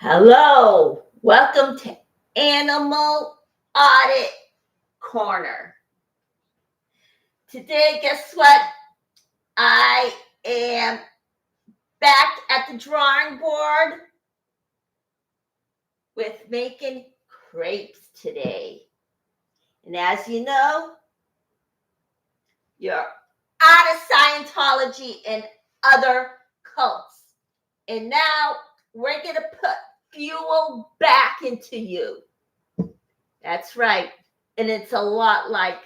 Hello, welcome to Animal Audit Corner. Today, guess what? I am back at the drawing board with making crepes today. And as you know, you're out of Scientology and other cults. And now we're going to put fuel back into you. That's right. And it's a lot like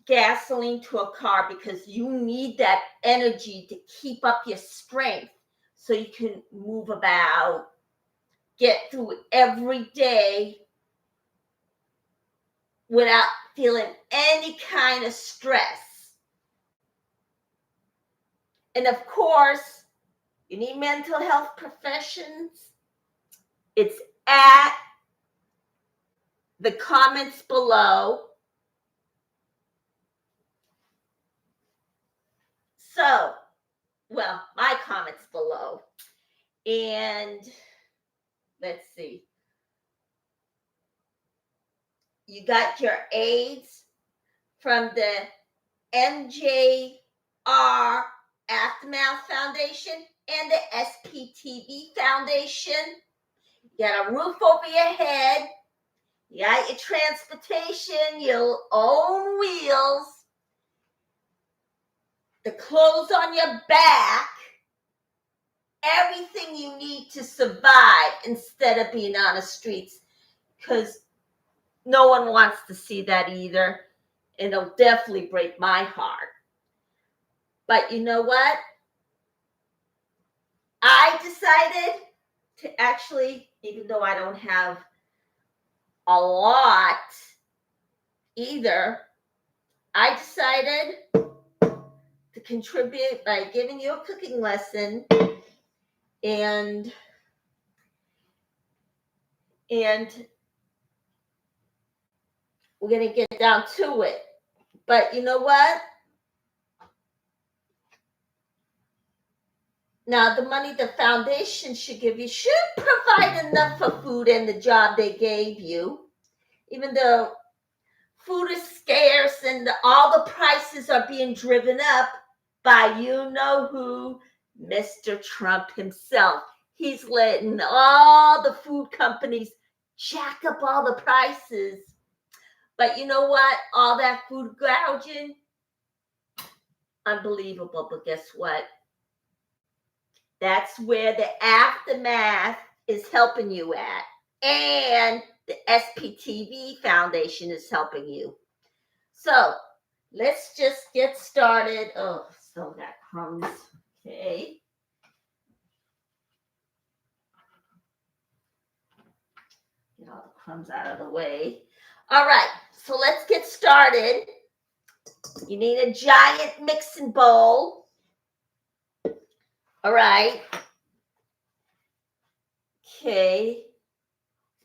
gasoline to a car because you need that energy to keep up your strength so you can move about, get through every day without feeling any kind of stress. And of course, you need mental health professions. It's at the comments below. So, well, my comments below. And let's see. You got your aids from the MJR Aftermath Foundation and the SPTV Foundation. You got a roof over your head. You got your transportation, your own wheels, the clothes on your back, everything you need to survive instead of being on the streets, because no one wants to see that either, and it'll definitely break my heart. But you know what? I decided to actually, even though I don't have a lot either, I decided to contribute by giving you a cooking lesson and we're going to get down to it. But you know what? Now, the money the foundation should give you should provide enough for food and the job they gave you, even though food is scarce and all the prices are being driven up by you-know-who, Mr. Trump himself. He's letting all the food companies jack up all the prices. But you know what? All that food gouging, unbelievable. But guess what? That's where the aftermath is helping you at. And the SPTV Foundation is helping you. So let's just get started. Oh, still got crumbs. Okay. Get all the crumbs out of the way. All right. So let's get started. You need a giant mixing bowl. All right. Okay.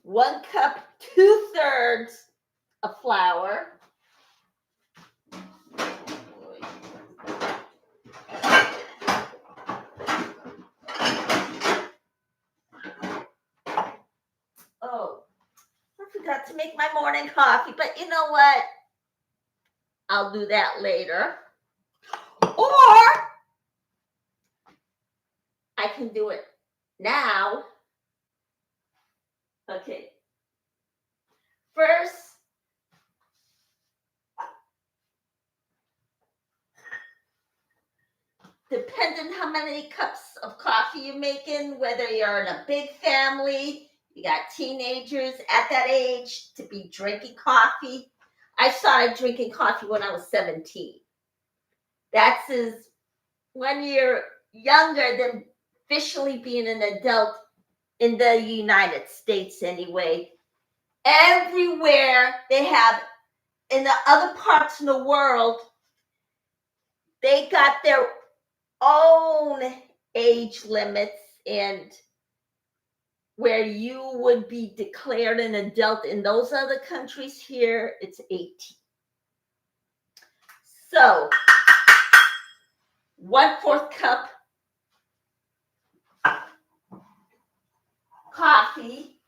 1 cup, 2/3 of flour. Oh, I forgot to make my morning coffee, but you know what? I'll do that later. Or I can do it now. Okay. First, depending how many cups of coffee you're making, whether you're in a big family, you got teenagers at that age to be drinking coffee. I started drinking coffee when I was 17. That's when you're younger than officially being an adult in the United States anyway. Everywhere they have, in the other parts in the world, they got their own age limits and where you would be declared an adult. In those other countries, here it's 18. So 1/4 cup coffee,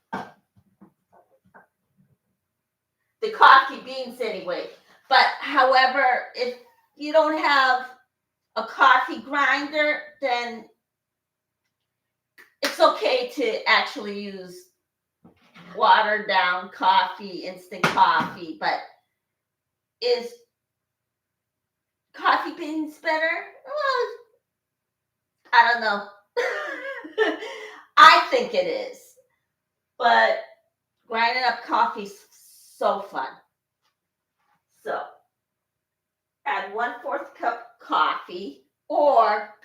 the coffee beans anyway. But however, if you don't have a coffee grinder, then it's okay to actually use watered down coffee, instant coffee. But is coffee beans better? Well, I don't know. I think it is. But grinding up coffee is so fun. So add 1/4 cup coffee, or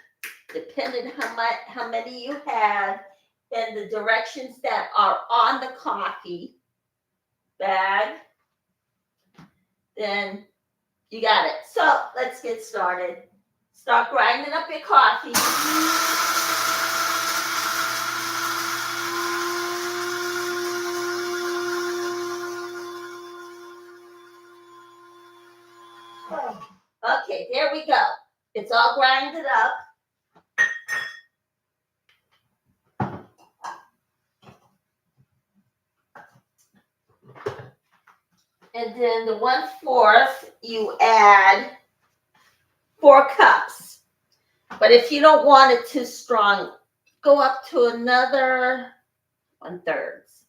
depending how many you have, and the directions that are on the coffee bag, then you got it. So let's get started. Start grinding up your coffee. Okay, there we go. It's all grinded up. And then the 1/4, you add 4 cups. But if you don't want it too strong, go up to another 1/3.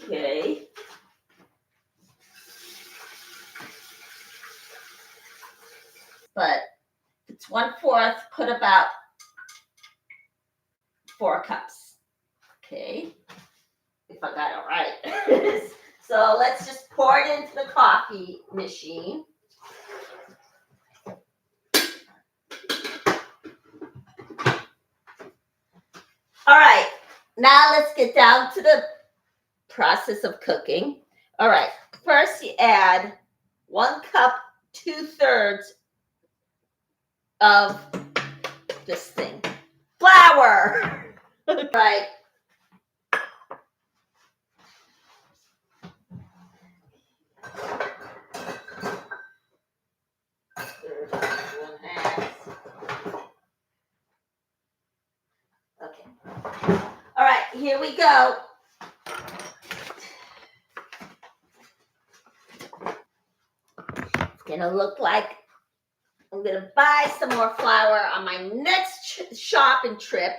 Okay. But it's 1/4, put about 4 cups. Okay. If I got it right. So let's just pour it into the coffee machine. All right. Now let's get down to the process of cooking. All right. First, you add 1 cup, 2/3 of this thing. Flour. Right. Okay. All right, here we go. It's gonna look like I'm gonna buy some more flour on my next shopping trip.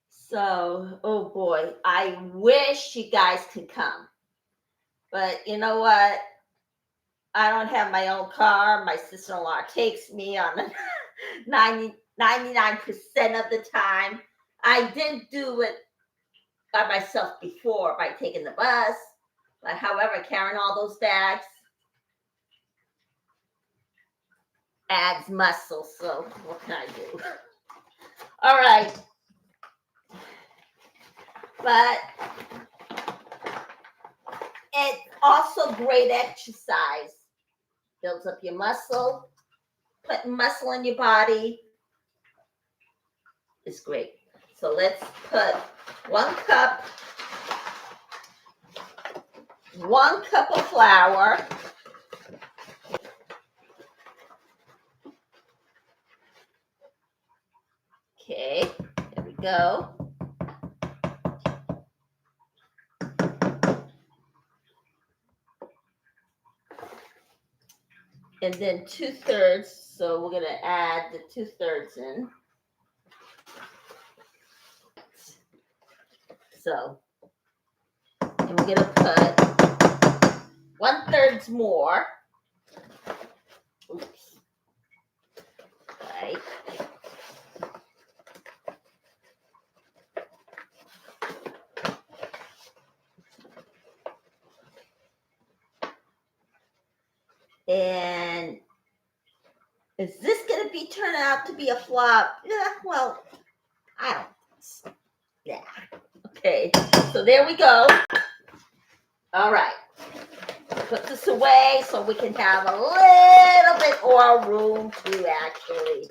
So, oh boy, I wish you guys could come. But you know what? I don't have my own car. My sister-in-law takes me on 99% of the time. I did do it by myself before by taking the bus. But however, carrying all those bags adds muscle. So what can I do? All right. But it's also great exercise. Builds up your muscle. Putting muscle in your body is great. So let's put 1 cup of flour. Okay, there we go. And then 2/3, so we're gonna add the 2/3 in. So, and we're gonna put 1/3 more. Oops. Right. And is this going to turn out to be a flop? Yeah, well, I don't. Yeah. Okay. So there we go. All right. Put this away so we can have a little bit more room to actually.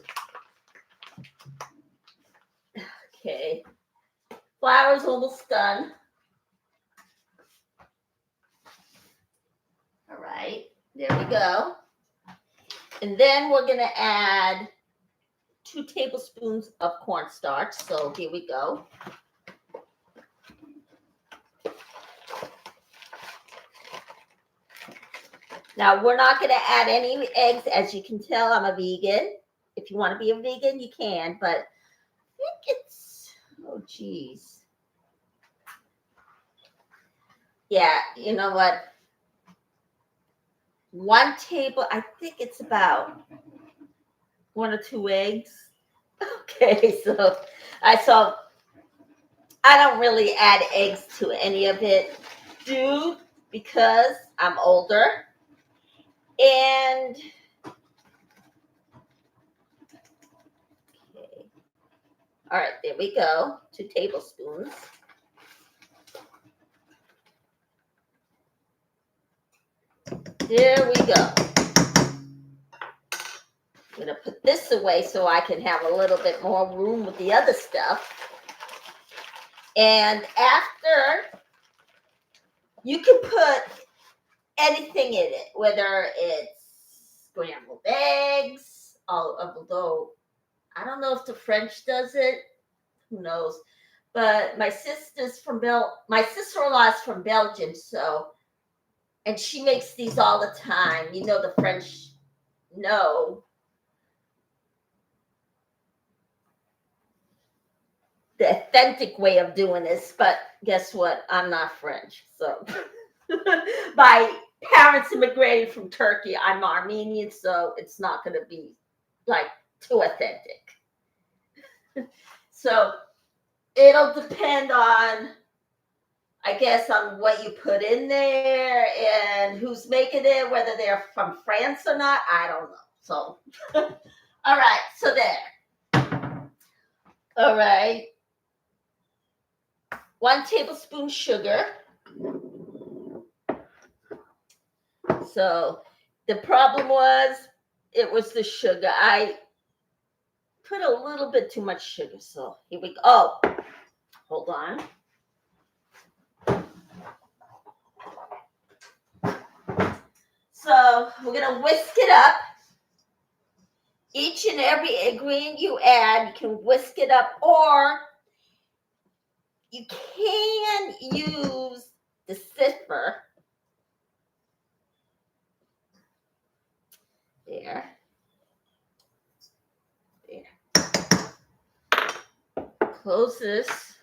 Okay. Flour's almost done. All right. There we go. And then we're going to add 2 tablespoons of cornstarch. So here we go. Now, we're not going to add any eggs. As you can tell, I'm a vegan. If you want to be a vegan, you can. But I think it's, oh, geez. Yeah, you know what? I think it's about 1 or 2 eggs. Okay, so I don't really add eggs to any of it, because I'm older. And okay. All right, there we go. 2 tablespoons. There we go. I'm going to put this away so I can have a little bit more room with the other stuff. And after, you can put anything in it, whether it's scrambled eggs, although I don't know if the French does it. Who knows? But my sister-in-law is from Belgium, and she makes these all the time. You know, the French know the authentic way of doing this, but guess what? I'm not French. So my parents immigrated from Turkey. I'm Armenian, so it's not going to be like too authentic. So it'll depend on, I guess, on what you put in there and who's making it, whether they're from France or not. I don't know. So, all right. So there. All right. 1 tablespoon sugar. So the problem was, it was the sugar. I put a little bit too much sugar. So here we go. Oh, hold on. So we're going to whisk it up. Each and every ingredient you add, you can whisk it up, or you can use the sifter. There. Close this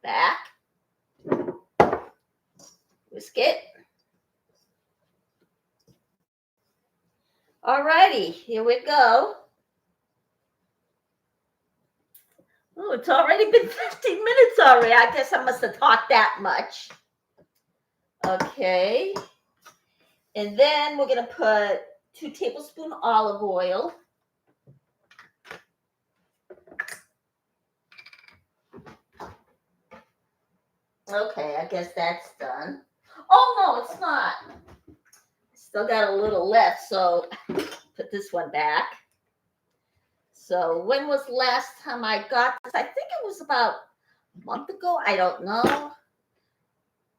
back. Whisk it. Alrighty, here we go. Oh, it's already been 15 minutes already. I guess I must have talked that much. Okay. And then we're going to put 2 tablespoons olive oil. Okay, I guess that's done. Oh, no, it's not. Still got a little left, so put this one back. So when was the last time I got this? I think it was about a month ago. I don't know.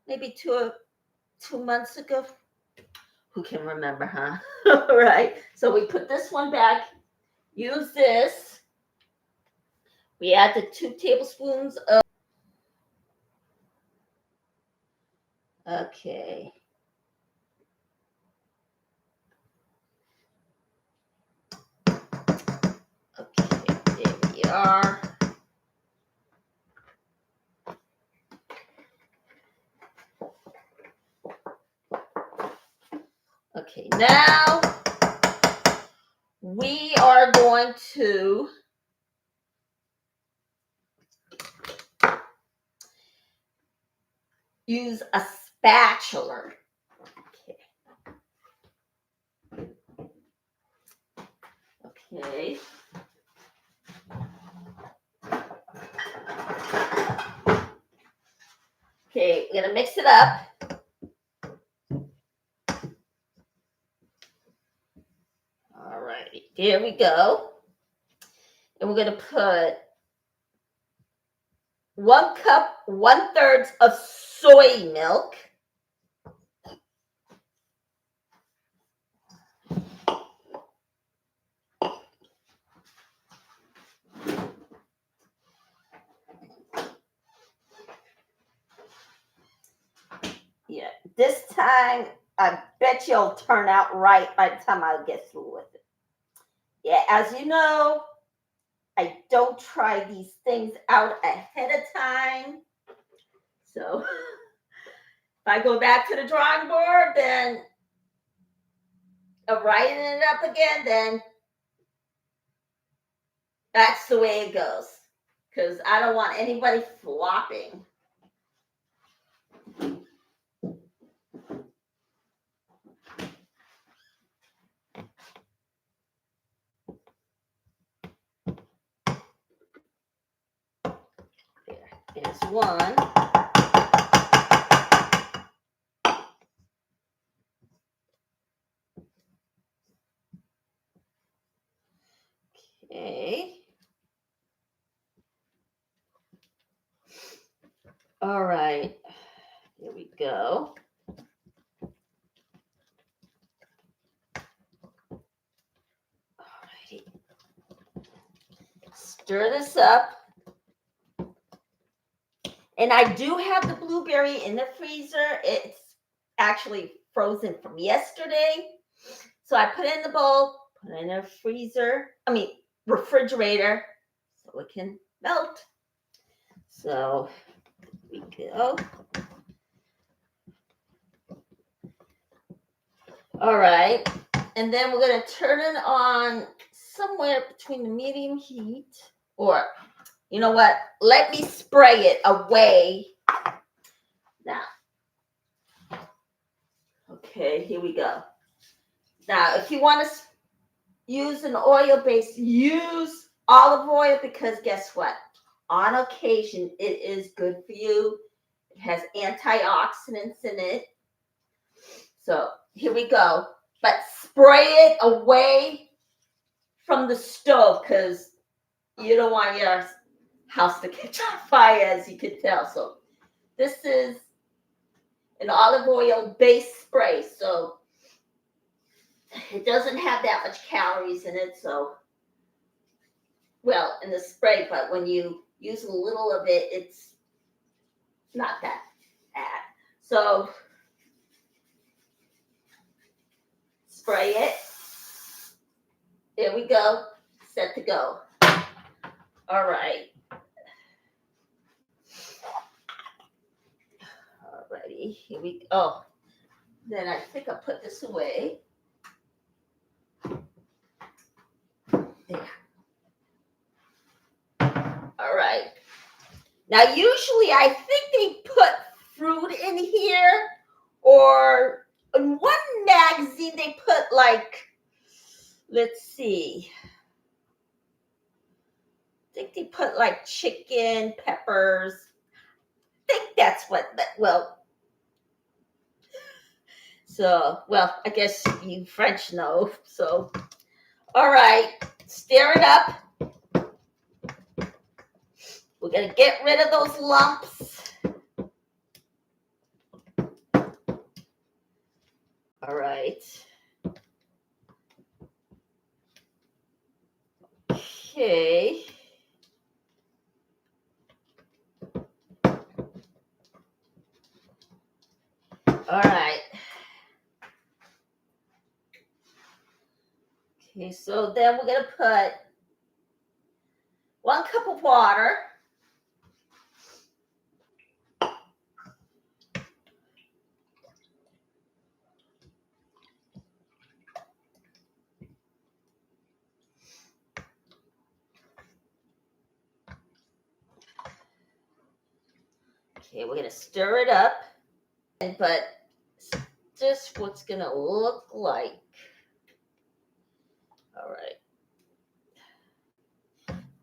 Maybe two months ago. Who can remember, huh? All right. So we put this one back. Use this. We add the 2 tablespoons of. Okay. Okay, there we are. Okay, now we are going to use a spatula. Okay. Okay, we're gonna mix it up. All right, there we go. And we're gonna put 1 cup, 1/3 of soy milk. Yeah, this time I bet you'll turn out right by the time I get through with it. Yeah, as you know, I don't try these things out ahead of time. So if I go back to the drawing board, then writing it up again, then that's the way it goes. Because I don't want anybody flopping. There's one. Okay. All right. Here we go. All righty. Stir this up. And I do have the blueberry in the freezer. It's actually frozen from yesterday. So I put it in the bowl, put it in the refrigerator, so it can melt. So here we go. All right. And then we're going to turn it on somewhere between the medium heat, or you know what? Let me spray it away. Now, okay, here we go. Now, if you want to use an oil base, use olive oil, because guess what? On occasion, it is good for you. It has antioxidants in it. So here we go. But spray it away from the stove, because you don't want your house to catch on fire, as you can tell. So this is an olive oil based spray. So it doesn't have that much calories in it. So, well, in the spray, but when you use a little of it, it's not that bad. So spray it. There we go. Set to go. All right. Alrighty. Here we go. Oh, then I think I'll put this away. There. All right. Now, usually I think they put fruit in here, or in one magazine they put like, let's see. I think they put like chicken, peppers. I think that's what, well, so, well, I guess you French know. So, all right, stir it up. We're going to get rid of those lumps. All right. Okay. All right. Okay, so then we're going to put 1 cup of water. Okay, we're going to stir it up. But just what's going to look like. All right.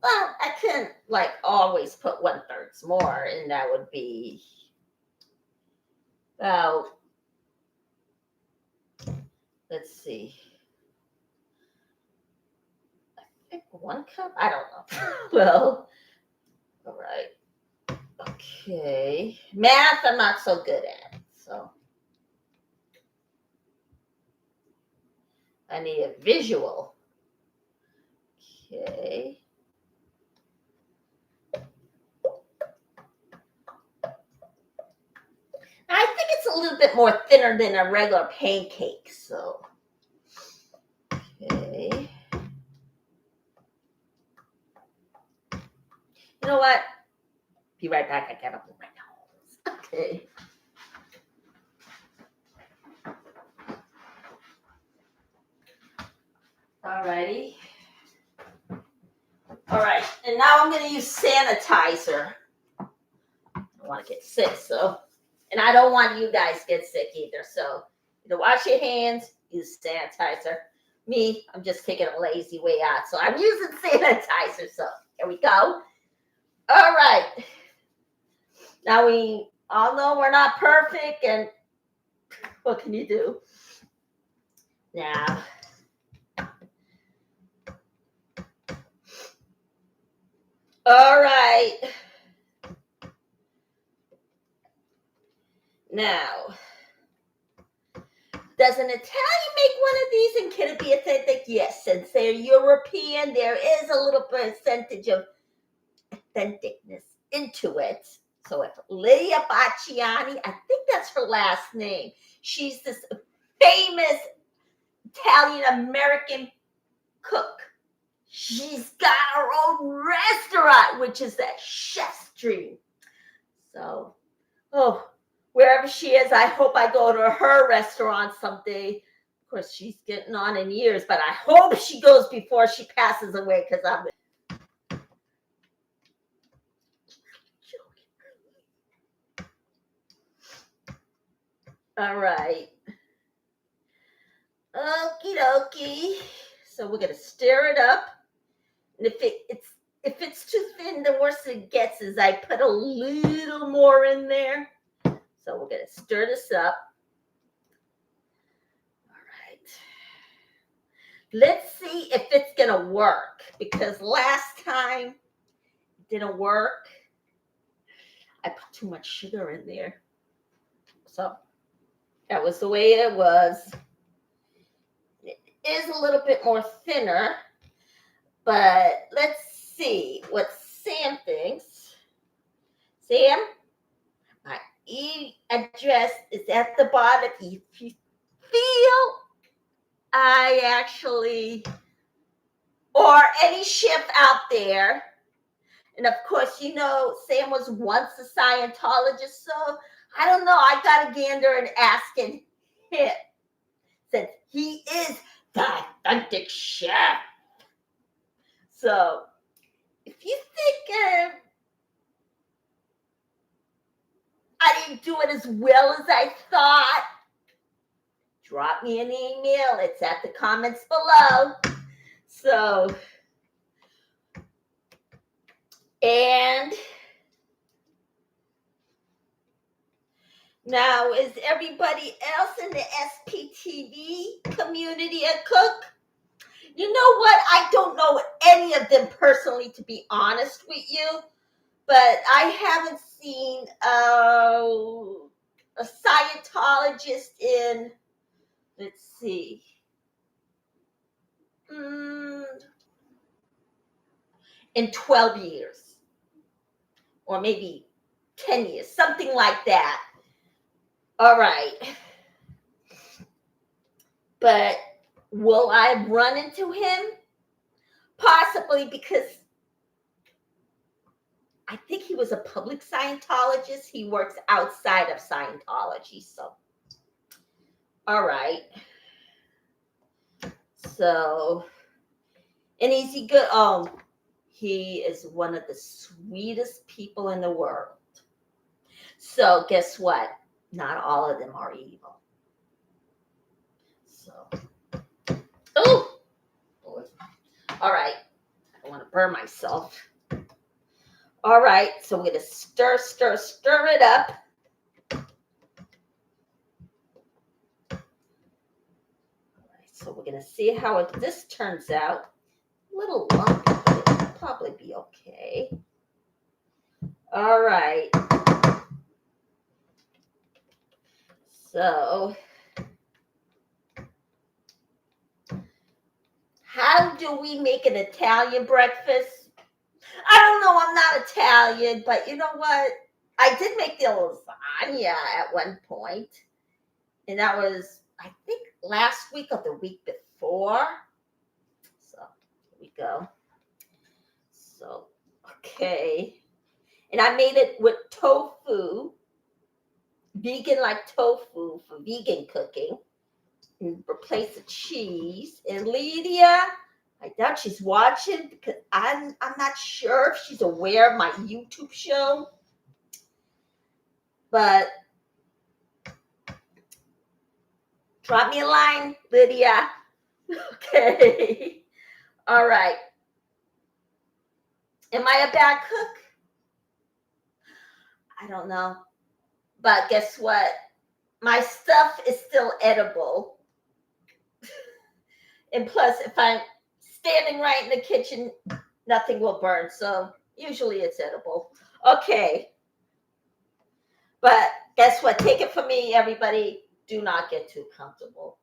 Well, I can like always put 1/3 more, and that would be about, let's see, I think 1 cup. I don't know. Well, all right. Okay. Math, I'm not so good at, so I need a visual. Okay. I think it's a a little bit more thinner than a regular pancake. So, okay. You know what? Be right back. I gotta blow my nose. Okay. Alrighty. All right, and now I'm gonna use sanitizer. I don't want to get sick, so, and I don't want you guys to get sick either. So, wash your hands, use sanitizer. Me, I'm just taking a lazy way out, so I'm using sanitizer. So here we go. All right. Now we all know we're not perfect, and what can you do? Now, all right. Now, does an Italian make one of these, and can it be authentic? Yes, since they're European, there is a little percentage of authenticness into it. So if Lydia Bacciani, I think that's her last name, she's this famous Italian-American cook. She's got her own restaurant, which is that chef's dream. So, wherever she is, I hope I go to her restaurant someday. Of course, she's getting on in years, but I hope she goes before she passes away, because I'm all right. Okie dokie. So we're gonna stir it up, and if it's too thin, the worse it gets is I put a little more in there. So we're gonna stir this up. All right. Let's see if it's gonna work, because last time it didn't work. I put too much sugar in there. So that was the way it was. It is a little bit more thinner, but let's see what Sam thinks. Sam, my address is at the bottom. If you feel I actually, or any chef out there, and of course, Sam was once a Scientologist, so I don't know. I got to gander and asking him, since he is the authentic chef. So, if you think I didn't do it as well as I thought, drop me an email. It's at the comments below. So, and now, is everybody else in the SPTV community a cook? You know what? I don't know any of them personally, to be honest with you, but I haven't seen a Scientologist in, let's see, in 12 years, or maybe 10 years, something like that. All right. But will I run into him? Possibly, because I think he was a public Scientologist. He works outside of Scientology. So, all right. So, and is he good? He is one of the sweetest people in the world. So, guess what? Not all of them are evil. So, oh, all right. I don't want to burn myself. All right, so we're going to stir it up. All right, so we're going to see how this turns out. A little lumpy, but it'll probably be okay. All right. So, how do we make an Italian breakfast? I don't know, I'm not Italian, but you know what? I did make the lasagna at one point. And that was, I think, last week or the week before. So here we go. So, okay. And I made it with tofu, vegan like tofu for vegan cooking. And replace the cheese. And Lydia, I doubt she's watching because I'm not sure if she's aware of my YouTube show. But drop me a line, Lydia. Okay. All right. Am I a bad cook? I don't know. But guess what? My stuff is still edible. And plus, if I'm standing right in the kitchen, nothing will burn. So usually it's edible. Okay. But guess what? Take it from me, everybody. Do not get too comfortable.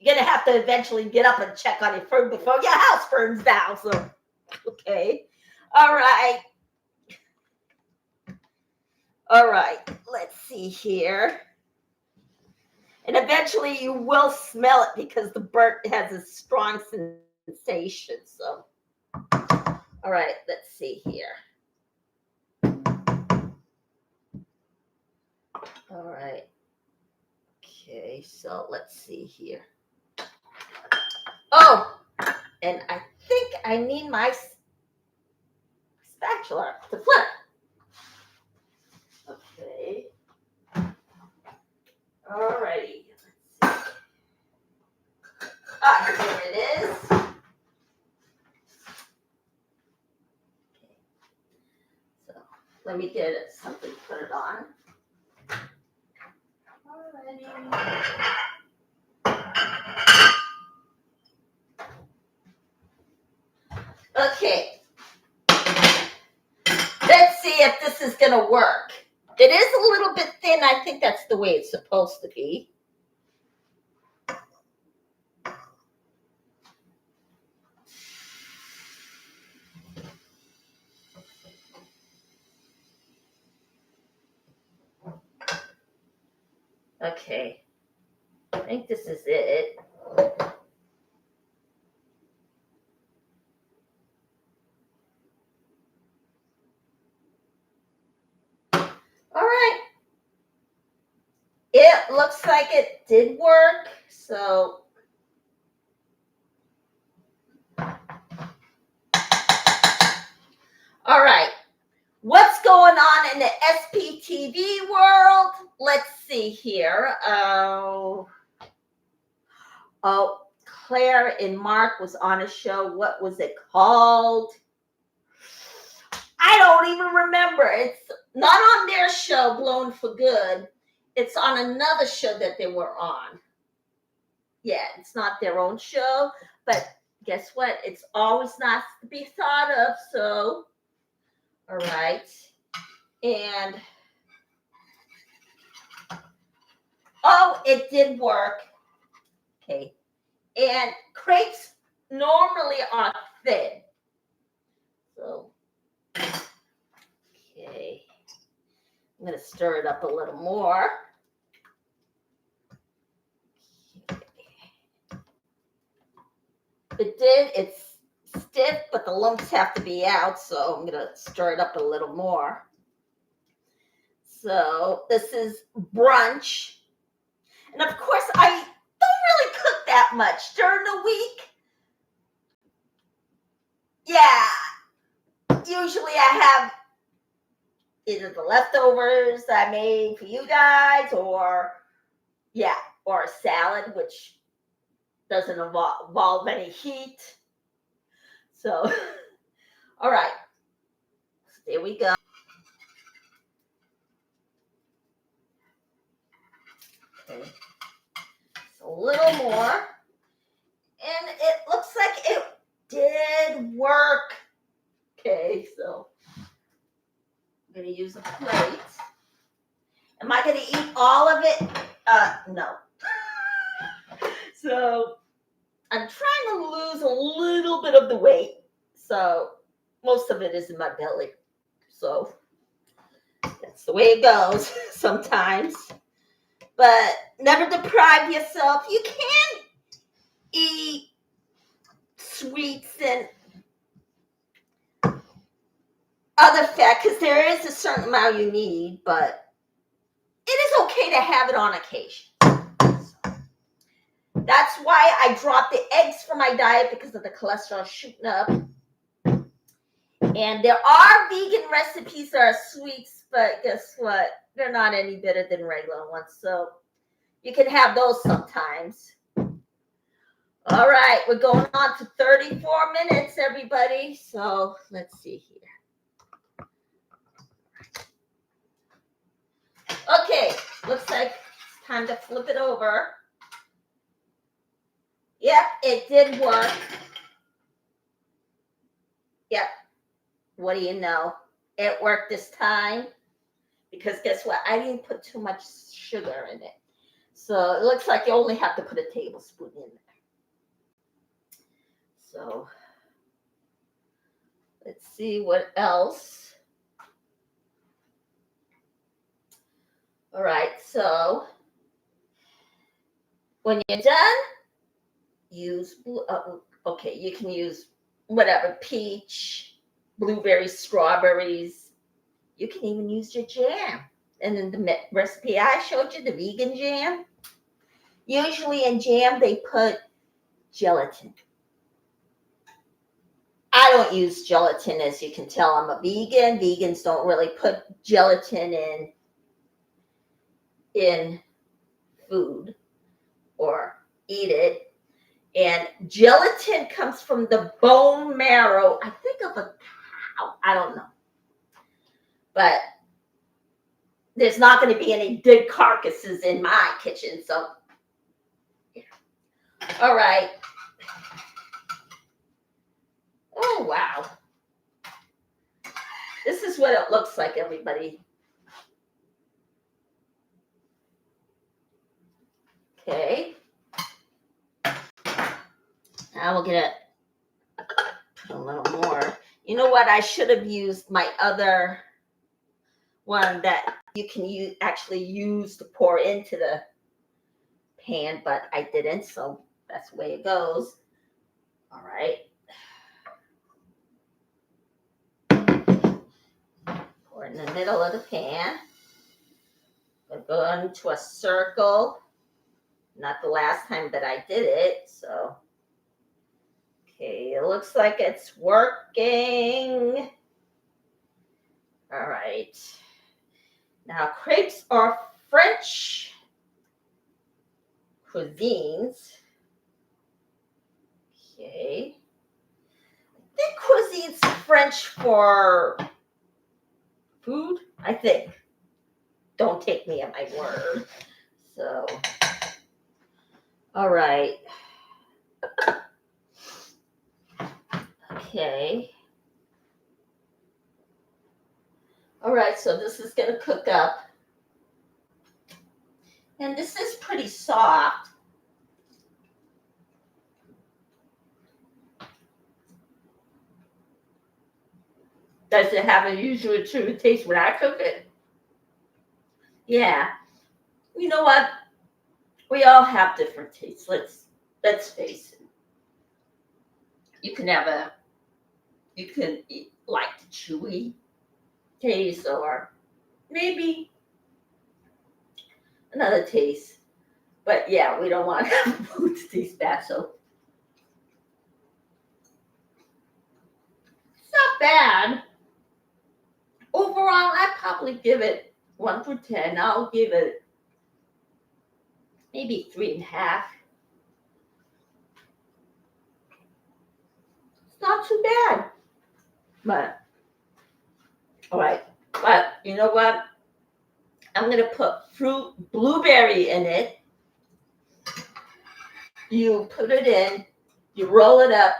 You're going to have to eventually get up and check on your food before your house burns down. So, okay. All right. All right. Let's see here. And eventually you will smell it because the burnt has a strong sensation. So, all right. Let's see here. All right. Okay. So let's see here. Oh, and I think I need my spatula to flip. Okay. All righty. Let's see. Ah, there it is. Okay. So let me get something to put it on. Alrighty. Okay. Let's see if this is going to work. It is a little bit thin. I think that's the way it's supposed to be. Okay. I think this is it. All right. It looks like it did work. So all right. What's going on in the SPTV world? Let's see here. Oh, Claire and Mark was on a show. What was it called? I don't even remember. It's not on their show, Blown for Good. It's on another show that they were on. Yeah, it's not their own show, but guess what? It's always nice to be thought of. So, all right. And, oh, it did work. Okay. And crepes normally are thin. So, okay. I'm going to stir it up a little more. It's stiff, but the lumps have to be out, so I'm going to stir it up a little more. So this is brunch. And of course, I don't really cook that much during the week. Yeah, usually I have either the leftovers I made for you guys or a salad, which doesn't involve any heat. So, all right, so there we go. Okay. So a little more. And it looks like it did work. Okay, so I'm going to use a plate. Am I going to eat all of it? No. So I'm trying to lose a little bit of the weight. So most of it is in my belly. So that's the way it goes sometimes. But never deprive yourself. You can eat sweets and other fat because there is a certain amount you need, but it is okay to have it on occasion. That's why I dropped the eggs from my diet because of the cholesterol shooting up. And there are vegan recipes that are sweets, but guess what? They're not any better than regular ones. So you can have those sometimes. All right, we're going on to 34 minutes, everybody. So let's see here. Okay, looks like it's time to flip it over. Yep, it did work. Yep. What do you know? It worked this time. Because guess what? I didn't put too much sugar in it. So it looks like you only have to put a tablespoon in there. So let's see what else. All right, so when you're done, use, okay, you can use whatever, peach, blueberries, strawberries. You can even use your jam. And in the recipe I showed you, the vegan jam, usually in jam they put gelatin. I don't use gelatin, as you can tell. I'm a vegan. Vegans don't really put gelatin in food or eat it. And gelatin comes from the bone marrow, I think, of a cow. I don't know. But there's not going to be any dead carcasses in my kitchen. So, yeah. All right. Oh, wow. This is what it looks like, everybody. Okay. Now we'll get it. Put a little more. You know what? I should have used my other one that you can actually use to pour into the pan, but I didn't, so that's the way it goes. All right. Pour in the middle of the pan. We'll go into a circle. Not the last time that I did it, so. Okay, it looks like it's working. All right. Now, crepes are French cuisines. Okay. I think cuisine's French for food, I think. Don't take me at my word. So, all right. Okay. All right, so this is going to cook up. And this is pretty soft. Does it have a usual true taste when I cook it? Yeah. You know what? We all have different tastes. Let's face it. You can eat like the chewy taste, or maybe another taste. But yeah, we don't want to have food to taste bad, so it's not bad. Overall, I'd probably give it 1 through 10. I'll give it maybe 3.5. It's not too bad. But, all right. But you know what? I'm going to put blueberry in it. You put it in. You roll it up.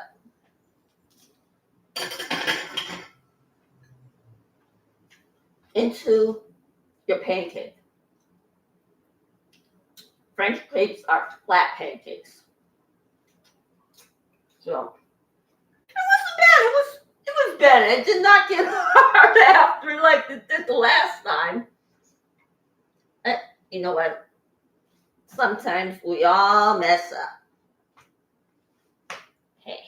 Into your pancake. French crepes are flat pancakes. So it wasn't bad. It was better. It did not get hard after like it did the last time. You know what? sometimes we all mess up. Okay.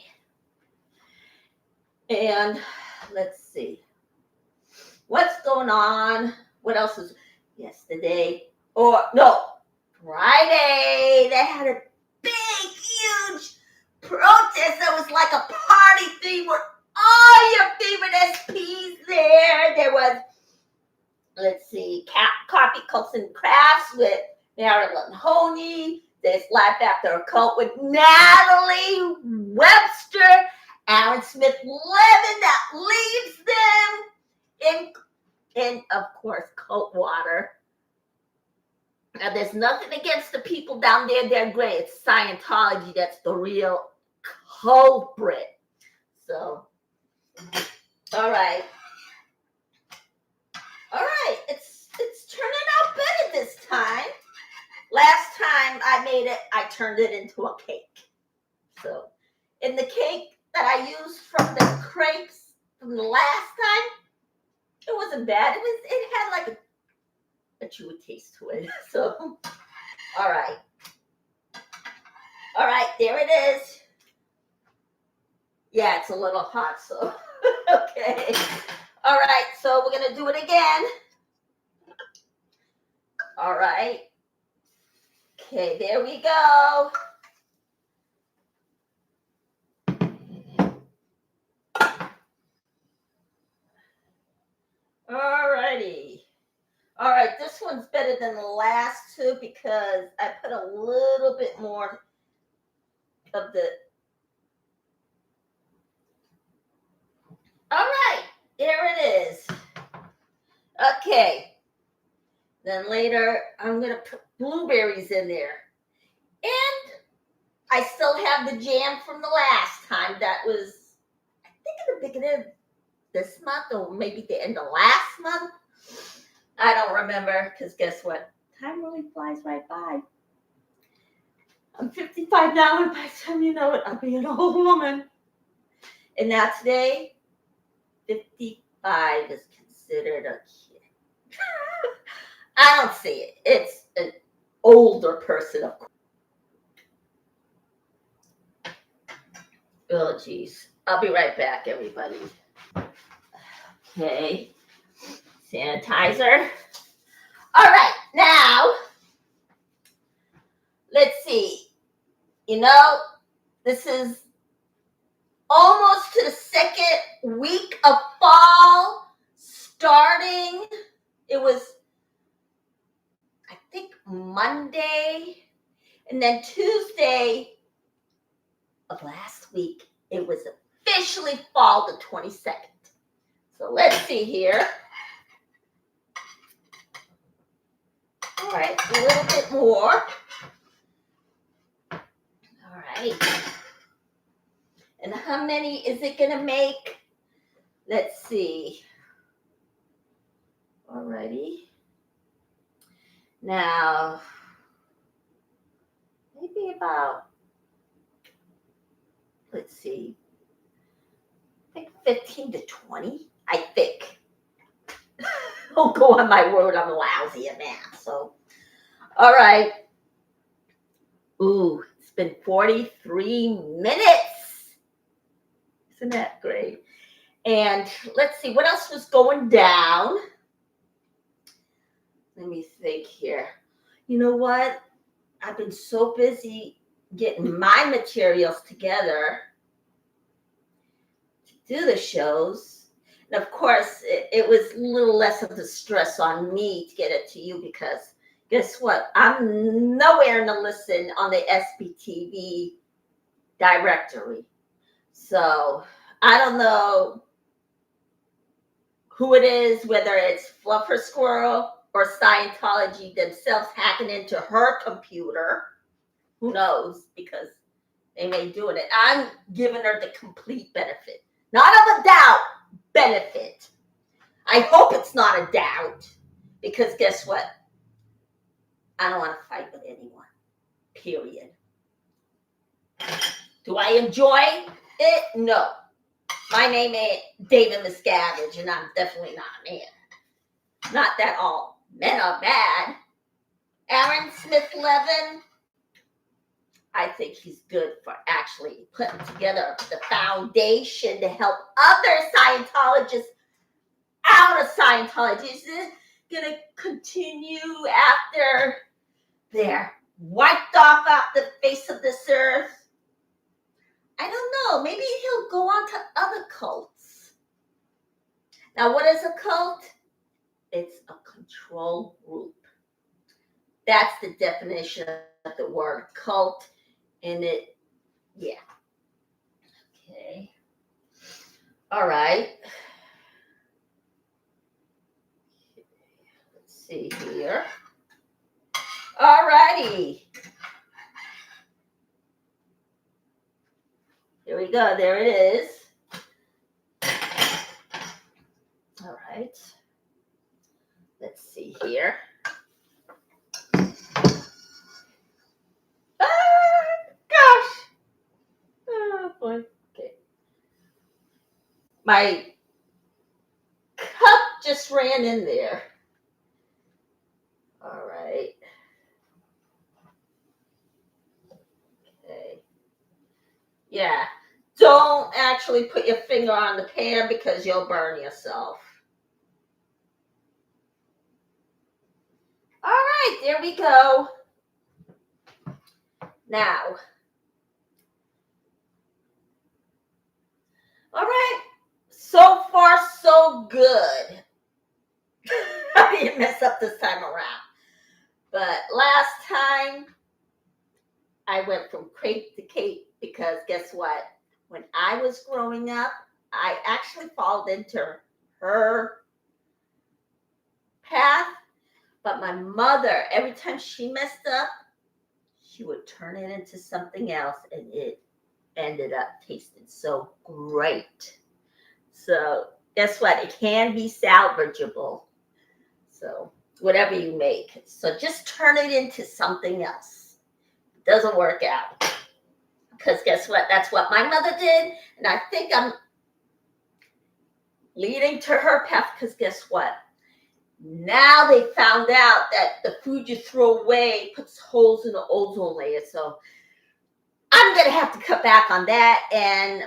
And let's see. What's going on? What else was yesterday? Or no, Friday. They had a big, huge protest that was like a party thing with all your favorite SPs there. There was, let's see, Coffee, Cooks, and Crafts with Marilyn Honey. There's Laugh After a Cult with Natalie Webster, Aaron Smith Levin that leads them in of course, Coldwater. Now, there's nothing against the people down there. They're great. It's Scientology that's the real culprit. So, all right. All right. It's turning out better this time. Last time I made it, I turned it into a cake. So, in the cake that I used from the crepes from the last time, it wasn't bad. It had like a chewy taste to it. So, all right. All right, there it is. Yeah, it's a little hot, so, okay. All right, so we're going to do it again. All right. Okay, there we go. All righty. All right, this one's better than the last two because I put a little bit more of the... All right, there it is. Okay. Then later, I'm going to put blueberries in there. And I still have the jam from the last time. That was, I think, at the beginning of this month or maybe the end of last month. I don't remember because guess what? Time really flies right by. I'm 55 now, and by the time you know it, I'll be an old woman. And now today, 55 is considered a kid. I don't see it. It's an older person, of course. Oh, geez. I'll be right back, everybody. Okay. Sanitizer. All right. Now, let's see. You know, this is almost to the second week of fall starting. It was, I think, Monday. And then Tuesday of last week, it was officially fall the 22nd. So let's see here. All right, a little bit more. All right. And how many is it going to make? Let's see. All righty. Now, maybe about, let's see, I think 15 to 20, I think. Don't go on my word, I'm lousy at math. So, all right. Ooh, it's been 43 minutes. Isn't that great? And let's see, what else was going down? Let me think here. You know what? I've been so busy getting my materials together to do the shows. And of course, it was a little less of the stress on me to get it to you because guess what? I'm nowhere to listen on the SBTV directory. So I don't know who it is, whether it's Fluffer Squirrel or Scientology themselves hacking into her computer. Who knows? Because they may do it. I'm giving her the complete benefit. Not of a doubt, benefit. I hope it's not a doubt. Because guess what? I don't want to fight with anyone. Period. Do I enjoy it? No. My name ain't David Miscavige, and I'm definitely not a man. Not that all men are bad. Aaron Smith Levin, I think he's good for actually putting together the foundation to help other Scientologists out of Scientology. Is it going to continue after they're wiped off the face of this earth? I don't know. Maybe he'll go on to other cults. Now, what is a cult? It's a control group. That's the definition of the word cult. And it, yeah. Okay. All right. Let's see here. All righty. Here we go. There it is. All right. Let's see here. Gosh. Oh, boy. Okay. My cup just ran in there. All right. Okay. Yeah. Don't actually put your finger on the pan because you'll burn yourself. All right. There we go. Now. All right. So far, so good. I didn't mess up this time around. But last time, I went from crepe to cape because guess what? When I was growing up, I actually followed into her path. But my mother, every time she messed up, she would turn it into something else, and it ended up tasting so great. So guess what? It can be salvageable. So whatever you make. So just turn it into something else. It doesn't work out. Because guess what? That's what my mother did. And I think I'm leading to her path because guess what? Now they found out that the food you throw away puts holes in the ozone layer. So I'm going to have to cut back on that. And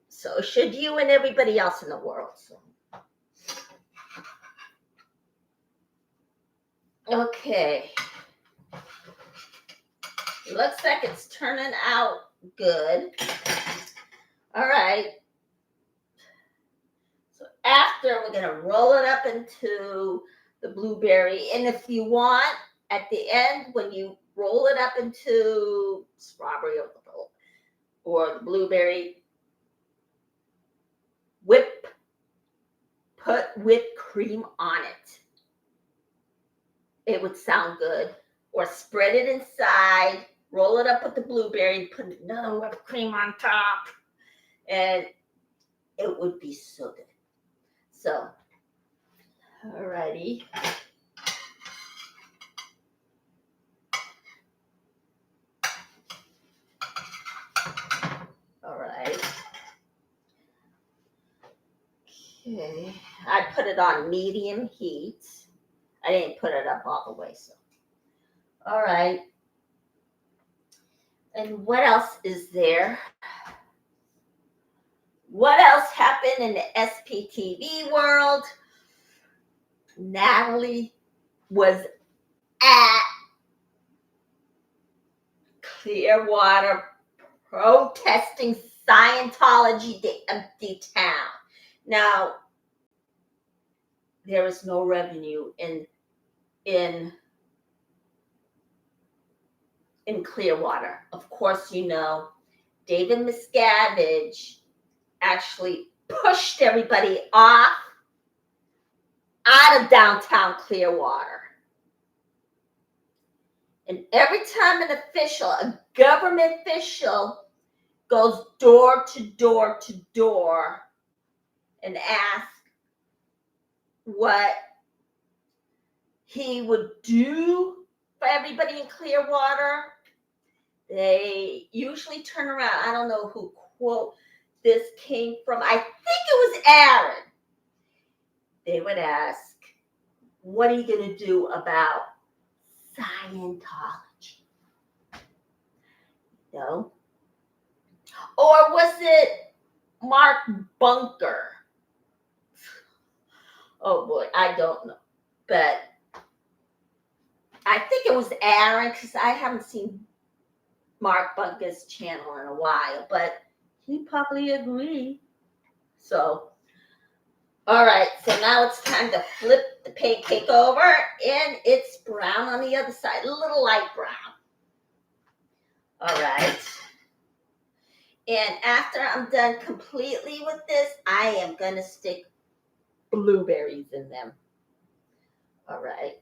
so should you and everybody else in the world. So. Okay. Looks like it's turning out good. All right. So after, we're going to roll it up into the blueberry. And if you want, at the end, when you roll it up into strawberry or the blueberry, put whipped cream on it. It would sound good. Or spread it inside, roll it up with the blueberry, and put another whipped cream on top. And it would be so good. So, alrighty. All right. Okay. I put it on medium heat. I didn't put it up all the way, so. All right. And what else is there? What else happened in the SPTV world? Natalie was at Clearwater protesting Scientology to empty town. Now, there is no revenue in Clearwater. Of course, you know, David Miscavige actually pushed everybody out of downtown Clearwater. And every time an official, a government official, goes door to door to door and asks what he would do for everybody in Clearwater, they usually turn around. I don't know who quote this came from. I think it was Aaron. They would ask, what are you going to do about Scientology. No. Or was it Mark Bunker? Oh boy, I don't know. But I think it was Aaron, because I haven't seen Mark Bunker's channel in a while, but he probably agreed. So, all right, so now it's time to flip the pancake over, and it's brown on the other side, a little light brown. All right. And after I'm done completely with this, I am going to stick blueberries in them. All right.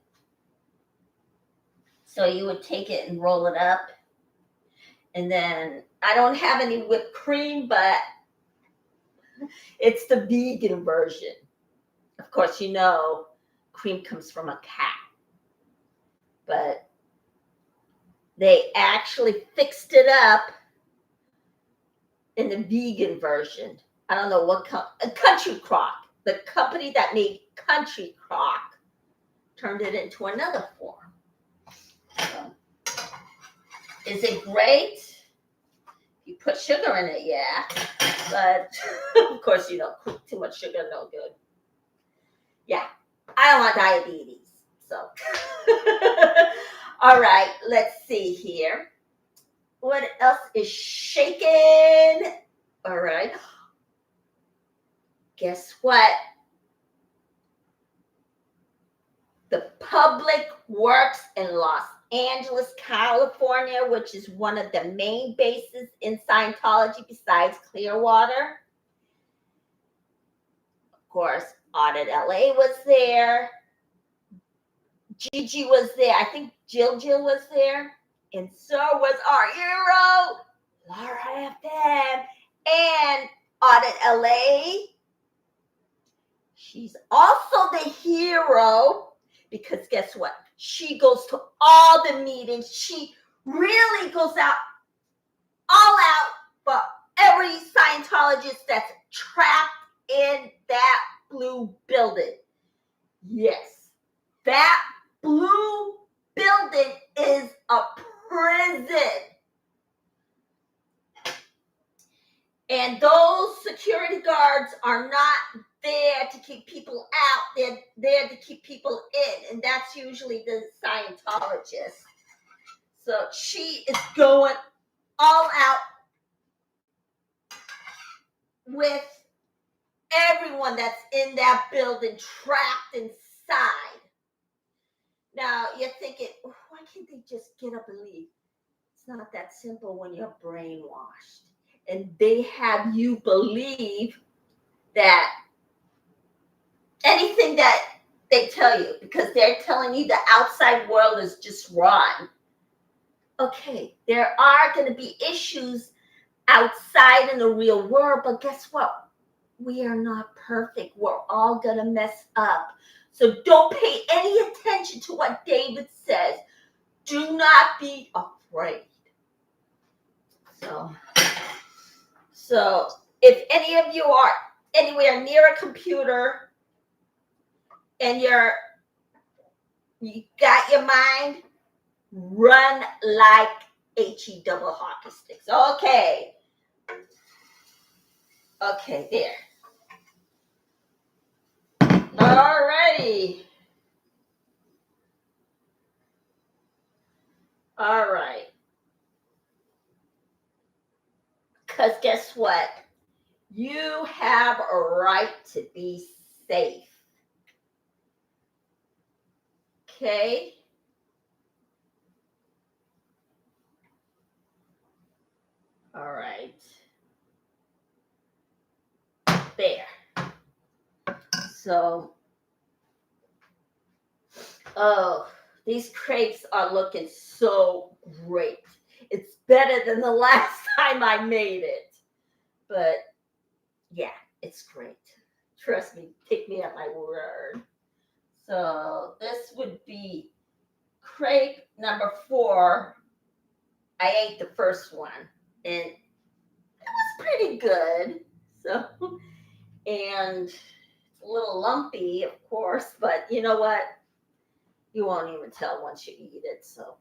So you would take it and roll it up. And then I don't have any whipped cream, but it's the vegan version. Of course, you know, cream comes from a cat. But they actually fixed it up in the vegan version. I don't know what Country Crock. The company that made Country Crock turned it into another form. So, is it great? You put sugar in it, yeah. But of course, you don't cook too much sugar, no good. Yeah, I don't want diabetes. So, all right, let's see here. What else is shaking? All right. Guess what? The Public Works in Los Angeles, California, which is one of the main bases in Scientology besides Clearwater. Of course, Audit LA was there. Gigi was there. I think Jill was there. And so was our hero, Laura FM, and Audit LA. She's also the hero because guess what? She goes to all the meetings. She really goes out, all out for every Scientologist that's trapped in that blue building. Yes, that blue building is a prison. And those security guards are not there to keep people out. They're there to keep people in. And that's usually the Scientologist. So she is going all out with everyone that's in that building trapped inside. Now, you're thinking, why can't they just get up and leave? It's not that simple when you're brainwashed. And they have you believe that anything that they tell you, because they're telling you the outside world is just wrong. Okay, there are going to be issues outside in the real world, but guess what? We are not perfect. We're all going to mess up. So don't pay any attention to what David says. Do not be afraid. So if any of you are anywhere near a computer and you got your mind, run like HE double hockey sticks. Okay. Okay, there. Alrighty. All right. Because guess what? You have a right to be safe. Okay? All right. There. So, these crepes are looking so great. It's better than the last time I made it. But, yeah, it's great. Trust me, take me at my word. So, this would be crepe number 4. I ate the first one, and it was pretty good. So, and it's a little lumpy, of course, but you know what? You won't even tell once you eat it. So,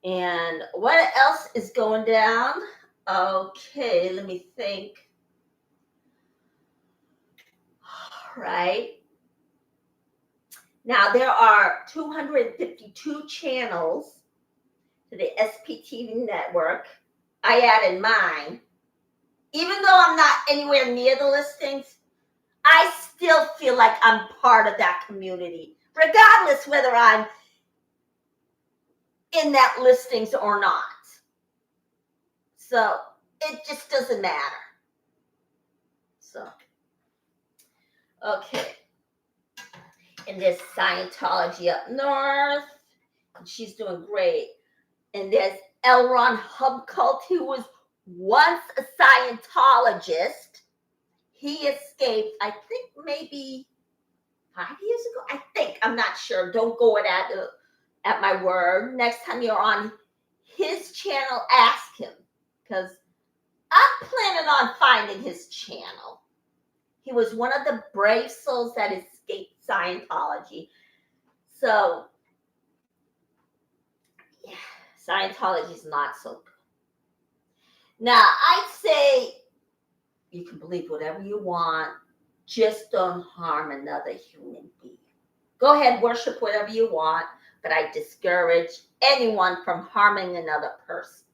and what else is going down? Okay, let me think. Right. Now, there are 252 channels to the SPTV network. I added mine. Even though I'm not anywhere near the listings, I still feel like I'm part of that community, regardless whether I'm in that listings or not. So it just doesn't matter. So, okay. And there's Scientology up north. And she's doing great. And there's L. Ron Hubcult, who was once a Scientologist. He escaped, I think, maybe 5 years ago. I think. I'm not sure. Don't go at my word. Next time you're on his channel, ask him. Because I'm planning on finding his channel. He was one of the brave souls that escaped Scientology. So, yeah, Scientology is not so good. Now, I'd say you can believe whatever you want. Just don't harm another human being. Go ahead, worship whatever you want, but I discourage anyone from harming another person.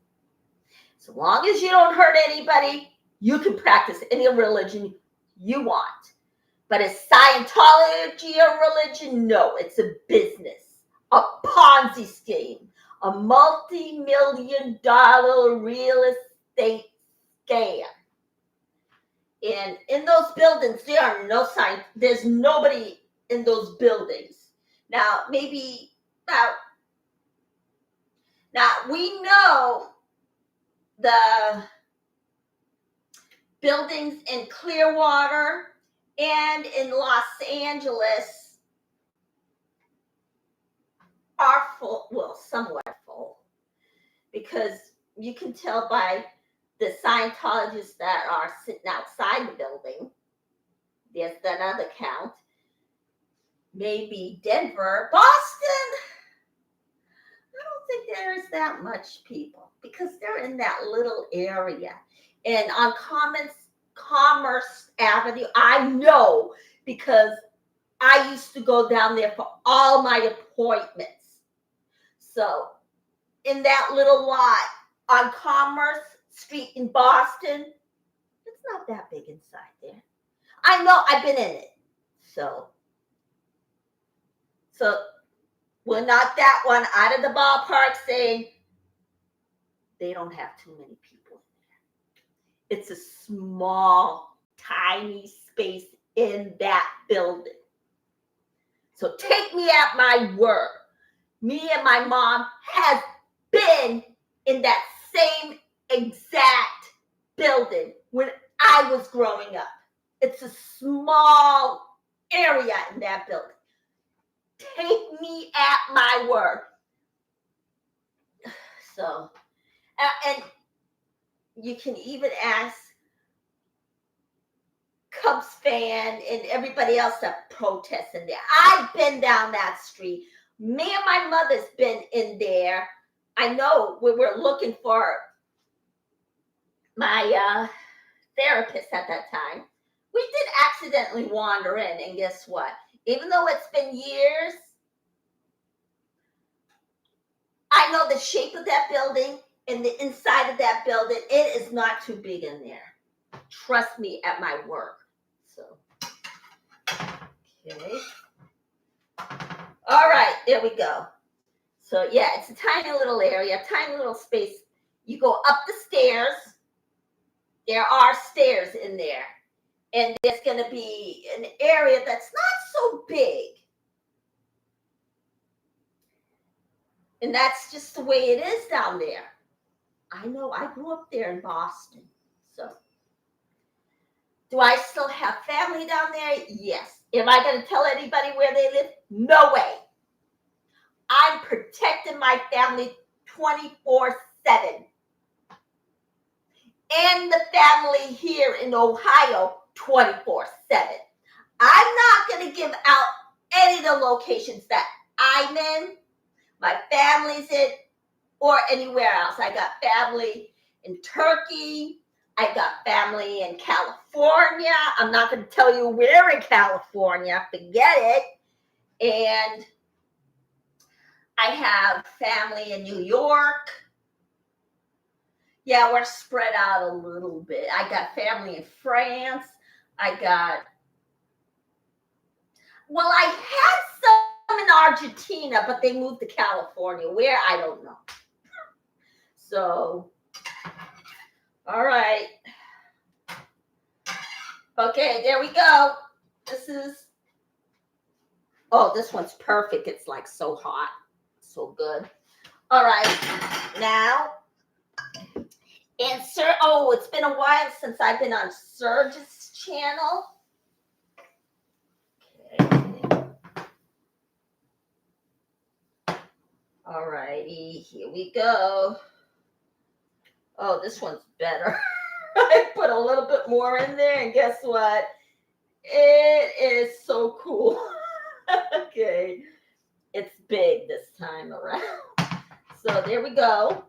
So long as you don't hurt anybody, you can practice any religion you want. But is Scientology a religion? No, it's a business, a Ponzi scheme, a multi-million-dollar real estate scam. And in those buildings, there are no signs. There's nobody in those buildings. Now, maybe now we know the buildings in Clearwater and in Los Angeles are full, well, somewhat full, because you can tell by the Scientologists that are sitting outside the building. There's another count. Maybe Denver, Boston. I don't think there's that much people because they're in that little area. And on Commerce Avenue, I know because I used to go down there for all my appointments. So in that little lot on Commerce Street in Boston, it's not that big inside there. I know, I've been in it. So we'll knock that one out of the ballpark, saying they don't have too many people in there. It's a small, tiny space in that building. So take me at my word. Me and my mom has been in that same exact building when I was growing up. It's a small area in that building. Take me at my word. So, and you can even ask Cubs fan and everybody else that protests in there. I've been down that street. Me and my mother's been in there. I know we were looking for my therapist at that time. We did accidentally wander in, and guess what? Even though it's been years, I know the shape of that building and the inside of that building. It is not too big in there. Trust me at my work. So, okay. All right, there we go. So, yeah, it's a tiny little area, tiny little space. You go up the stairs. There are stairs in there. And there's going to be an area that's not so big. And that's just the way it is down there. I know, I grew up there in Boston. So, do I still have family down there? Yes. Am I going to tell anybody where they live? No way. I'm protecting my family 24/7. And the family here in Ohio 24/7. I'm not going to give out any of the locations that I'm in, my family's in, or anywhere else. I got family in Turkey. I got family in California. I'm not going to tell you where in California. Forget it. And I have family in New York. Yeah, we're spread out a little bit. I got family in France. I had some in Argentina, but they moved to California. Where? I don't know. So, all right. Okay, there we go. This one's perfect. It's like so hot. So good. All right. Now, it's been a while since I've been on Serge's channel. Okay. All righty. Here we go. Oh, this one's better. I put a little bit more in there, and guess what? It is so cool. Okay. It's big this time around. So there we go.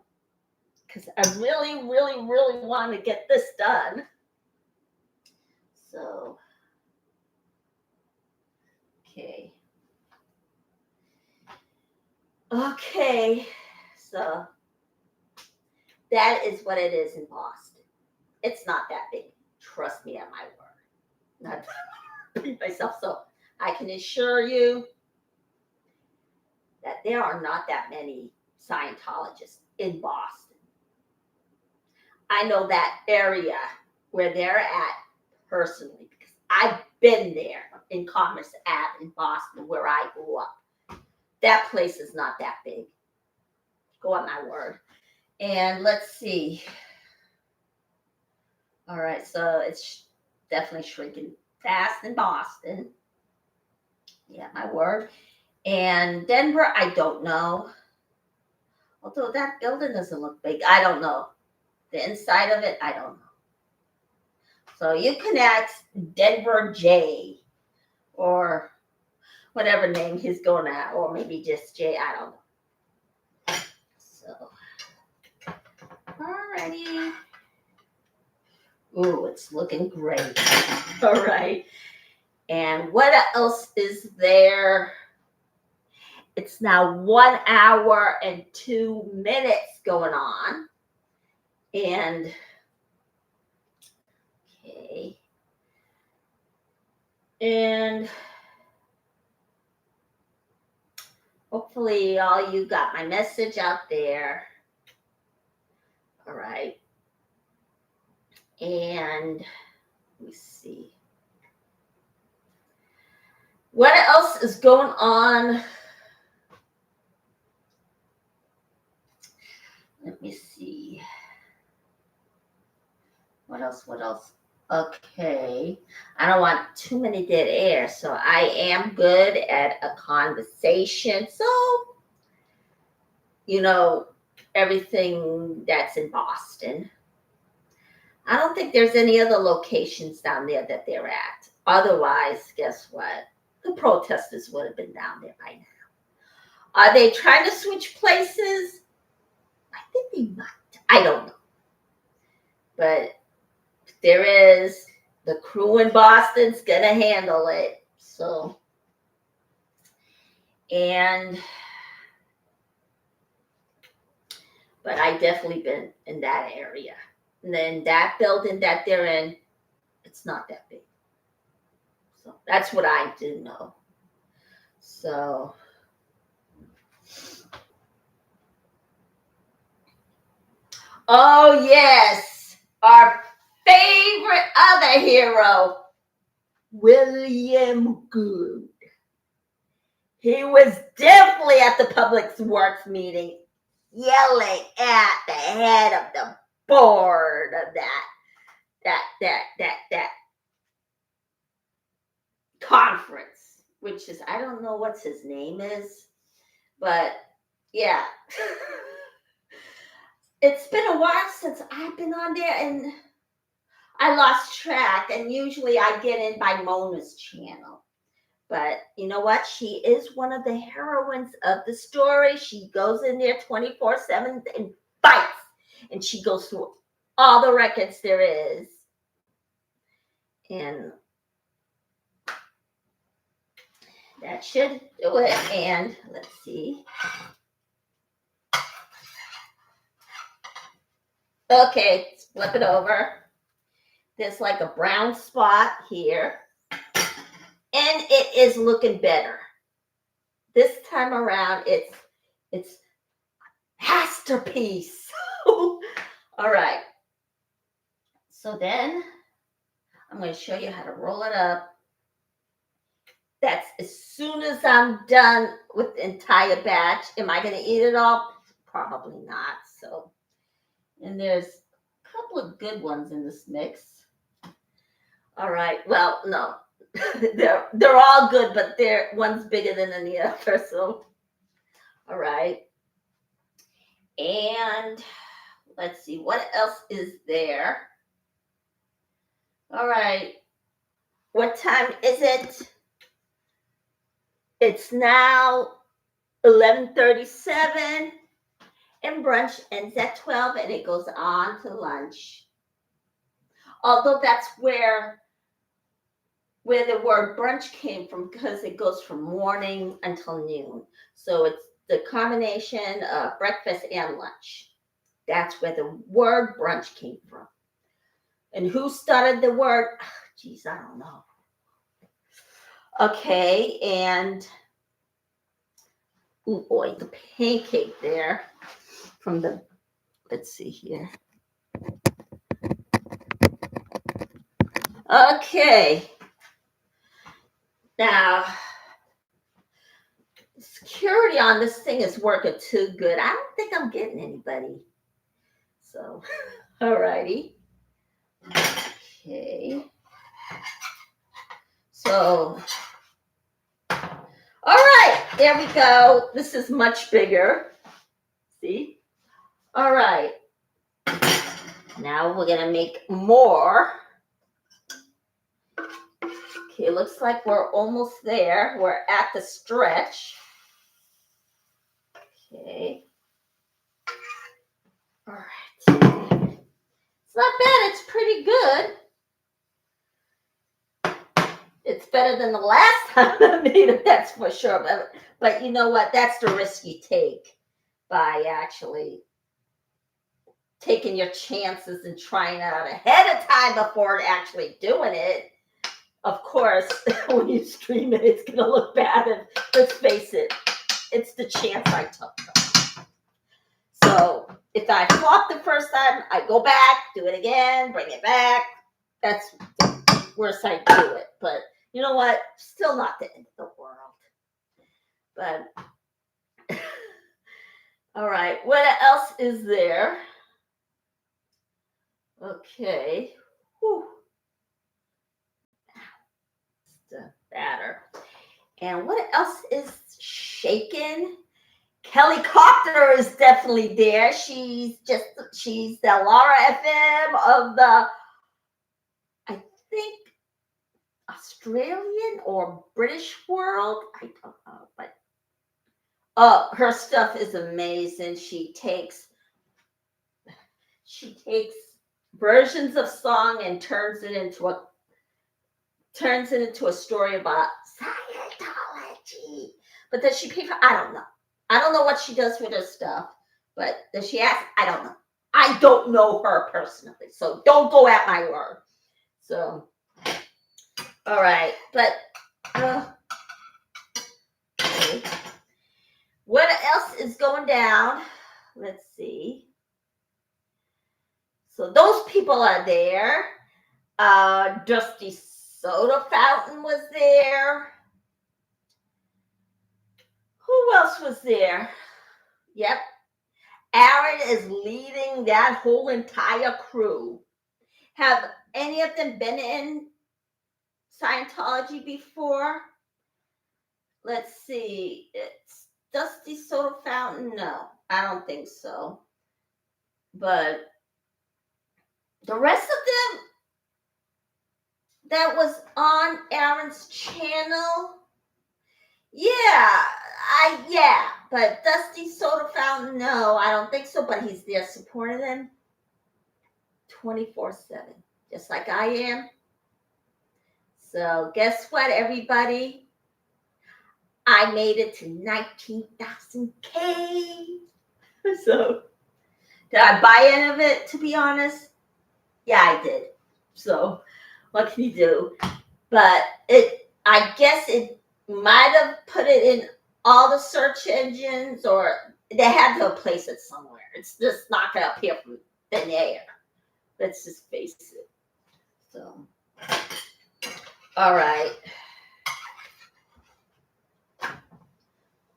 Because I really, really, really want to get this done. So, okay. Okay. So, that is what it is in Boston. It's not that big. Trust me on my word. Not to repeat myself. So, I can assure you that there are not that many Scientologists in Boston. I know that area where they're at personally because I've been there in Karman Ave in Boston where I grew up. That place is not that big. Go on my word. And let's see. All right, so it's definitely shrinking fast in Boston. Yeah, my word. And Denver, I don't know. Although that building doesn't look big. I don't know. The inside of it, I don't know. So you can ask Denver J or whatever name he's going at, or maybe just J, I don't know. So, alrighty. Ooh, it's looking great. All right. And what else is there? It's now 1 hour and 2 minutes going on. And, okay. And hopefully all you got my message out there. All right. And let me see. What else is going on? Let me see. What else? Okay. I don't want too many dead air, so I am good at a conversation. So, everything that's in Boston. I don't think there's any other locations down there that they're at. Otherwise, guess what? The protesters would have been down there by now. Are they trying to switch places? I think they might. I don't know. But there is the crew in Boston's going to handle it. So, but I definitely been in that area. And then that building that they're in, it's not that big. So that's what I do know. So, oh yes, our favorite other hero, William Good. He was definitely at the public works meeting yelling at the head of the board of that conference, which is, I don't know what his name is, but yeah. It's been a while since I've been on there and I lost track, and usually I get in by Mona's channel. But you know what? She is one of the heroines of the story. She goes in there 24/7 and fights. And she goes through all the records there is. And that should do it. And let's see. Okay, flip it over. There's like a brown spot here. And it is looking better. This time around, it's masterpiece. All right. So then I'm going to show you how to roll it up. That's as soon as I'm done with the entire batch. Am I going to eat it all? Probably not. So, and there's a couple of good ones in this mix. All right. Well, no, they're all good, but one's bigger than the other. So, all right. And let's see what else is there. All right. What time is it? It's now 11:37, and brunch ends at 12, and it goes on to lunch. Although that's where the word brunch came from, because it goes from morning until noon. So it's the combination of breakfast and lunch. That's where the word brunch came from. And who started the word? Geez, I don't know. Okay, and oh boy, the pancake there from the, let's see here. Okay. Now, security on this thing is working too good. I don't think I'm getting anybody. So, all righty. Okay. So, all right, there we go. This is much bigger. See? All right. Now we're going to make more. Okay, looks like we're almost there. We're at the stretch. Okay. All right. It's not bad. It's pretty good. It's better than the last time I made it, that's for sure. But you know what? That's the risk you take by actually taking your chances and trying it out ahead of time before actually doing it. Of course, when you stream it, it's going to look bad. And let's face it, it's the chance I took. So if I flop the first time, I go back, do it again, bring it back. That's the worst I do it. But you know what? Still not the end of the world. But all right, what else is there? Okay. Whew. The batter. And what else is shaking? Kelly Copter is definitely there. She's the Laura FM of the, I think, Australian or British world. I don't know, but her stuff is amazing. She takes versions of song and turns it into a story about Scientology. But does she pay for? I don't know. I don't know what she does with her stuff. But does she ask? I don't know. I don't know her personally, so don't go at my word. So, all right, but okay. What else is going down? Let's see. So those people are there. Dusty Soda Fountain was there. Who else was there? Yep. Aaron is leading that whole entire crew. Have any of them been in Scientology before? Let's see. It's Dusty Soda Fountain. No, I don't think so. But the rest of them that was on Aaron's channel, Yeah, but Dusty Soda Fountain, no, I don't think so. But he's there supporting them 24/7, just like I am. So guess what, everybody? I made it to 19,000K. So did I buy any of it? To be honest, yeah, I did. So what can you do? But I guess it might have put it in all the search engines, or they had to place it somewhere. It's just not going to appear from thin air. Let's just face it. So, all right.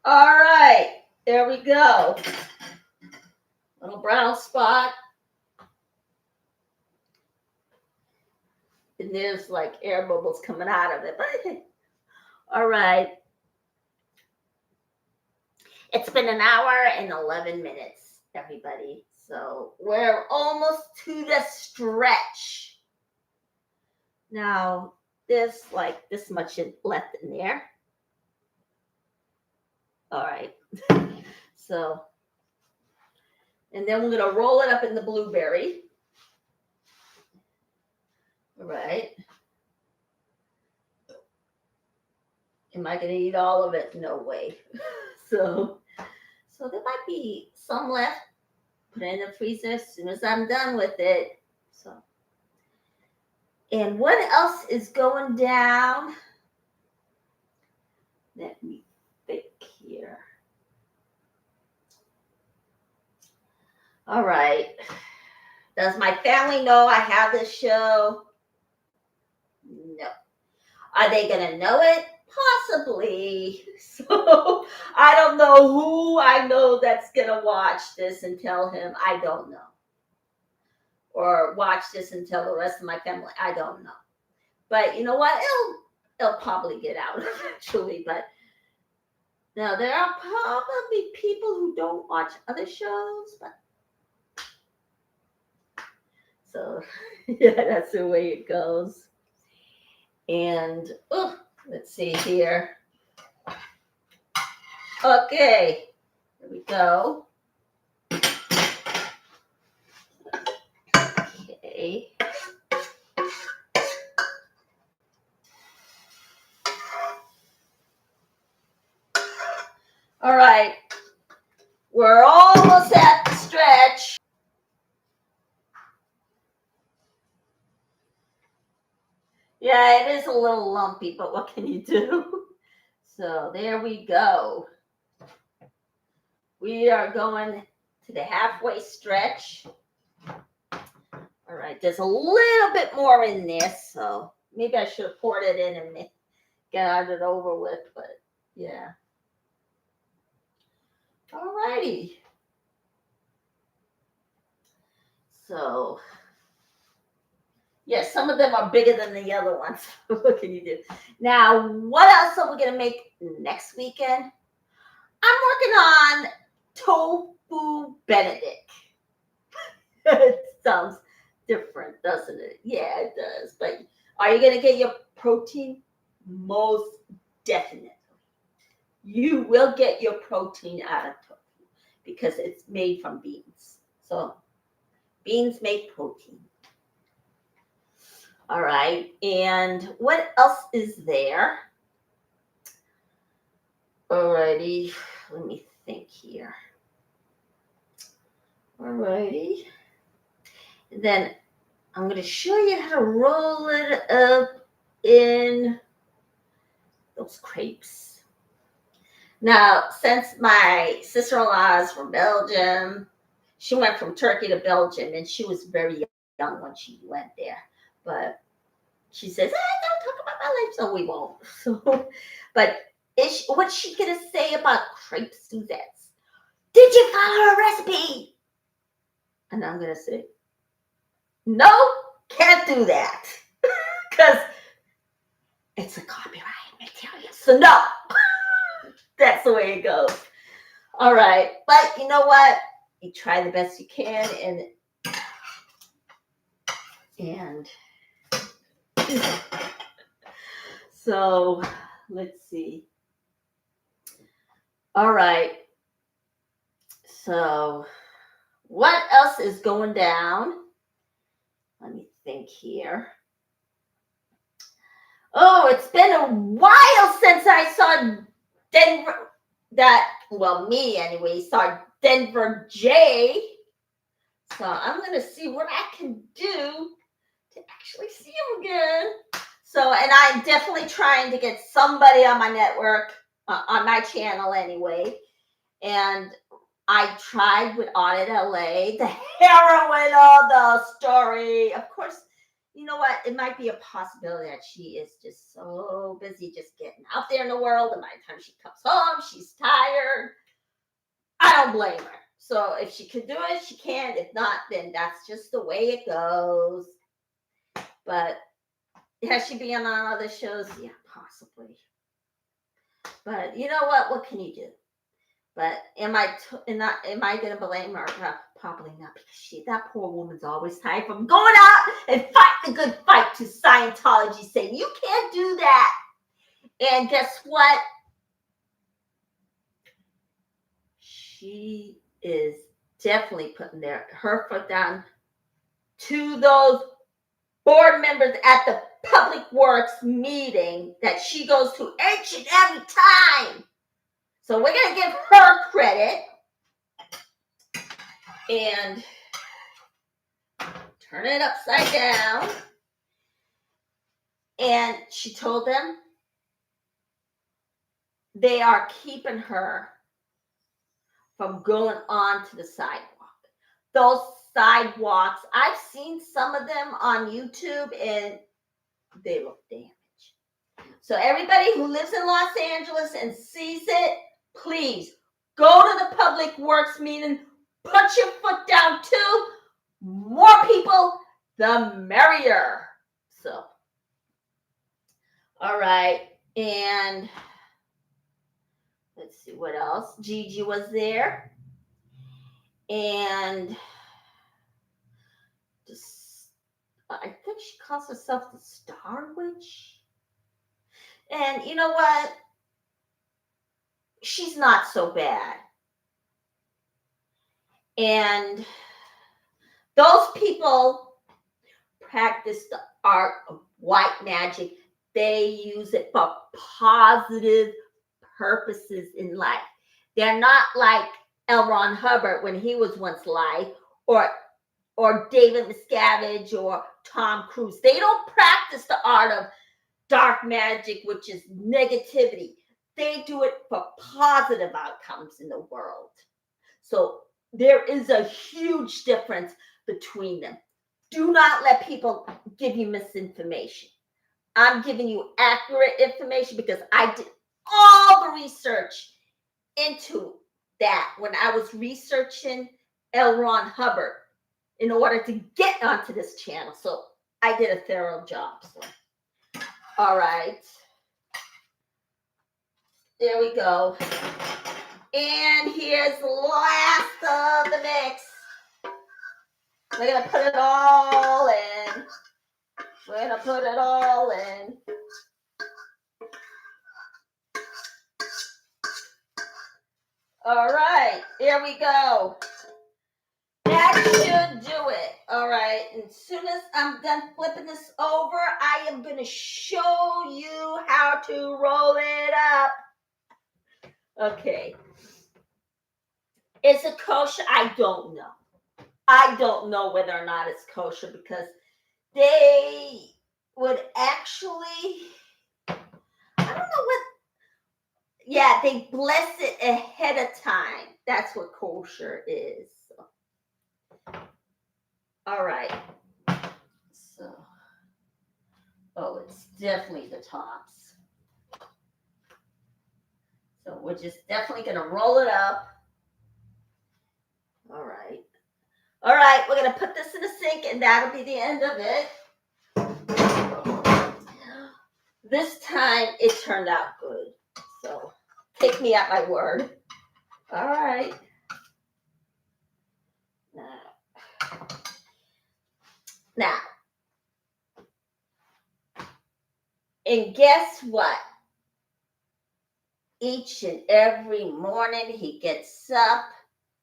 All right. There we go. Little brown spot. And there's like air bubbles coming out of it. But all right. It's been an hour and 11 minutes, everybody. So we're almost to the stretch. Now, there's like this much left in there. All right. So, and then we're going to roll it up in the blueberry. All right. Am I going to eat all of it? No way. So there might be some left. Put it in the freezer as soon as I'm done with it. So, and what else is going down? Let me think here. All right. Does my family know I have this show? No. Are they going to know it? Possibly. So I don't know who I know that's going to watch this and tell him. I don't know. Or watch this and tell the rest of my family. I don't know. But you know what? It'll probably get out eventually. But now there are probably people who don't watch other shows. But so yeah, that's the way it goes. And let's see here. Okay, here we go. Okay. All right. We're almost at the stretch. Yeah, it is a little lumpy, but what can you do? So there we go. We are going to the halfway stretch. All right, there's a little bit more in this, so maybe I should have poured it in and got it over with, but yeah. All righty. So, yeah, some of them are bigger than the other ones. What can you do? Now, what else are we going to make next weekend? I'm working on tofu Benedict. It sounds different, doesn't it? Yeah, it does. But are you going to get your protein? Most definitely. You will get your protein out of tofu because it's made from beans. So beans make protein. All right. And what else is there? Alrighty. Let me think here. Alrighty. And then I'm going to show you how to roll it up in those crepes. Now, since my sister-in-law is from Belgium, she went from Turkey to Belgium, and she was very young when she went there. But she says, don't talk about my life, so we won't. So, but what's she going to say about crepe Suzettes? Did you follow her recipe? And I'm going to say, no, can't do that. Because it's a copyright material. So no, that's the way it goes. All right. But you know what? You try the best you can. And so let's see. All right. So, what else is going down? Let me think here. Oh, it's been a while since I saw Denver. Me anyway, saw Denver J. So I'm going to see what I can do to actually see him again. So, and I'm definitely trying to get somebody on my network, on my channel anyway. And I tried with Audit LA, the heroine of the story. Of course, you know what? It might be a possibility that she is just so busy just getting out there in the world. And by the time she comes home, she's tired. I don't blame her. So if she could do it, she can. If not, then that's just the way it goes. But has she been on other shows? Yeah, possibly. But you know what? What can you do? But am I going to blame her? Probably not, because that poor woman's always tired from going out and fighting the good fight to Scientology, saying you can't do that. And guess what? She is definitely putting her foot down to those board members at the Public Works meeting that she goes to each and every time. So we're going to give her credit and turn it upside down. And she told them they are keeping her from going on to the sidewalk. Those sidewalks, I've seen some of them on YouTube and they look damaged. So everybody who lives in Los Angeles and sees it, please go to the Public Works meeting, put your foot down too. More people, the merrier. So, all right. And let's see what else. Gigi was there. And I think she calls herself the Star Witch. And you know what? She's not so bad. And those people practice the art of white magic. They use it for positive purposes in life. They're not like L. Ron Hubbard when he was once alive, or David Miscavige or Tom Cruise. They don't practice the art of dark magic, which is negativity. They do it for positive outcomes in the world. So there is a huge difference between them. Do not let people give you misinformation. I'm giving you accurate information because I did all the research into that when I was researching L. Ron Hubbard in order to get onto this channel. So I did a thorough job. So, all right. There we go. And here's the last of the mix. We're going to put it all in. We're going to put it all in. All right, here we go. That should do it. All right, and as soon as I'm done flipping this over, I am going to show you how to roll it up. Okay. Is it kosher? I don't know. I don't know whether or not it's kosher because they would actually, I don't know what, yeah, they bless it ahead of time. That's what kosher is. All right. So, it's definitely the tops. So we're just definitely going to roll it up. All right. All right, we're going to put this in the sink and that'll be the end of it. This time it turned out good. So take me at my word. All right. Now, and guess what? each and every morning he gets up,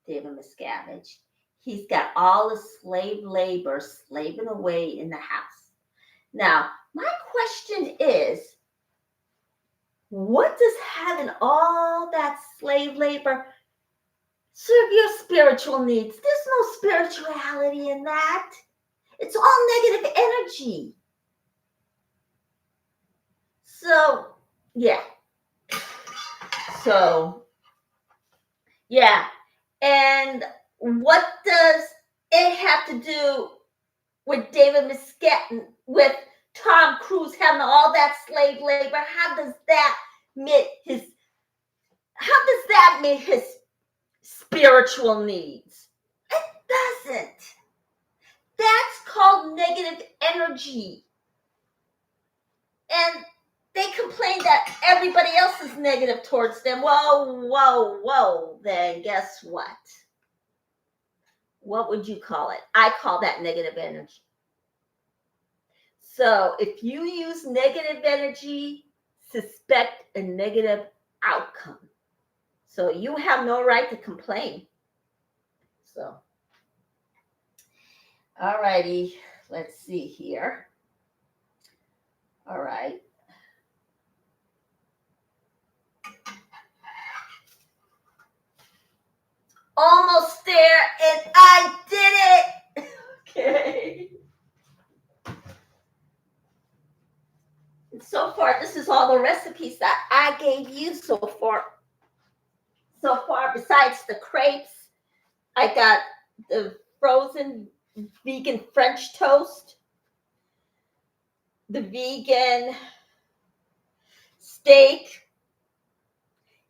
David Miscavige. He's got all the slave labor slaving away in the house. Now, my question is, what does having all that slave labor serve your spiritual needs? There's no spirituality in that. It's all negative energy. So, yeah. And what does it have to do with David Miscavige, with Tom Cruise having all that slave labor? How does that meet his spiritual needs? It doesn't. That's called negative energy. And they complain that everybody else is negative towards them. Whoa. Then guess what? What would you call it? I call that negative energy. So if you use negative energy, suspect a negative outcome. So you have no right to complain. So, all righty, let's see here. All right. Almost there, and I did it. Okay. And so far, this is all the recipes that I gave you so far. Besides the crepes, I got the frozen vegan French toast, the vegan steak.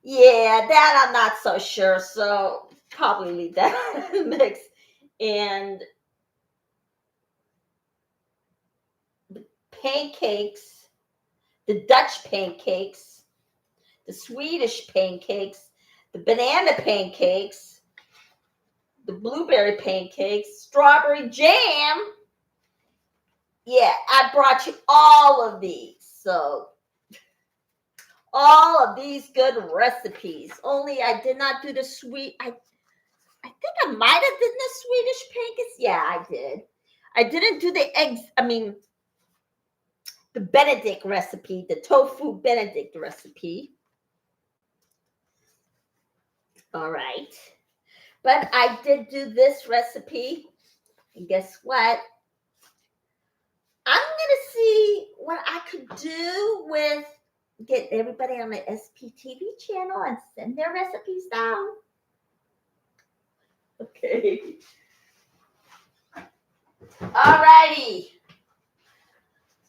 Yeah, that I'm not so sure, so probably leave that in the mix. And the pancakes, the Dutch pancakes, the Swedish pancakes, the banana pancakes, the blueberry pancakes, strawberry jam. Yeah, I brought you all of these. So all of these good recipes. Only I did not do the sweet. I think I might have done the Swedish pancakes. Yeah, I did. I didn't do the eggs. The Benedict recipe, the tofu Benedict recipe. All right. But I did do this recipe. And guess what? I'm going to see what I could do with get everybody on the SPTV channel and send their recipes down. Okay. All righty.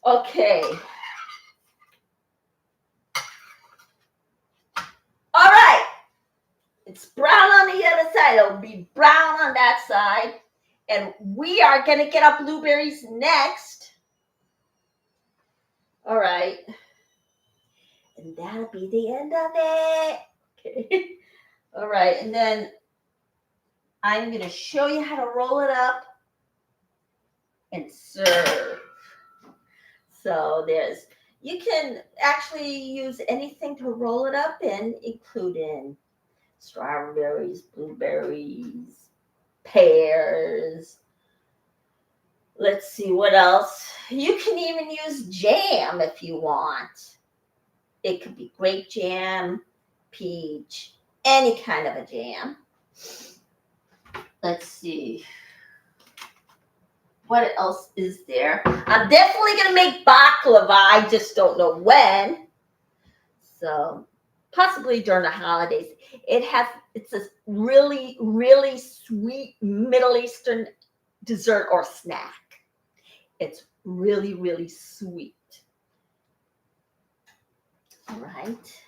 Okay. All right. It's brown on the other side. It'll be brown on that side. And we are going to get our blueberries next. All right. And that'll be the end of it. Okay. All right. And then I'm going to show you how to roll it up and serve. So you can actually use anything to roll it up in, including strawberries, blueberries, pears. Let's see what else. You can even use jam if you want. It could be grape jam, peach, any kind of a jam. Let's see. What else is there? I'm definitely going to make baklava. I just don't know when. So possibly during the holidays. It's a really, really sweet Middle Eastern dessert or snack. It's really, really sweet. All right.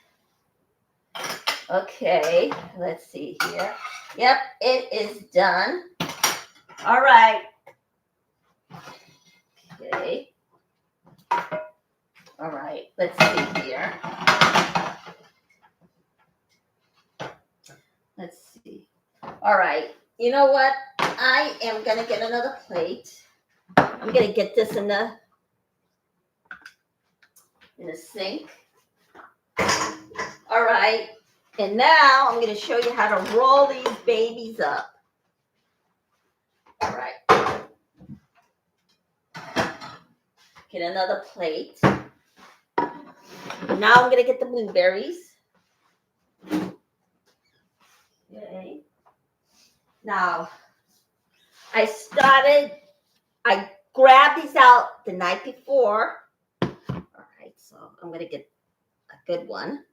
Okay, let's see here. Yep, it is done. All right. Okay. All right, let's see here. Let's see. All right, you know what? I am going to get another plate. I'm going to get this in the sink. All right. And now I'm going to show you how to roll these babies up. All right. Get another plate. Now I'm going to get the blueberries. Okay. Now, I grabbed these out the night before. All right, so I'm going to get a good one.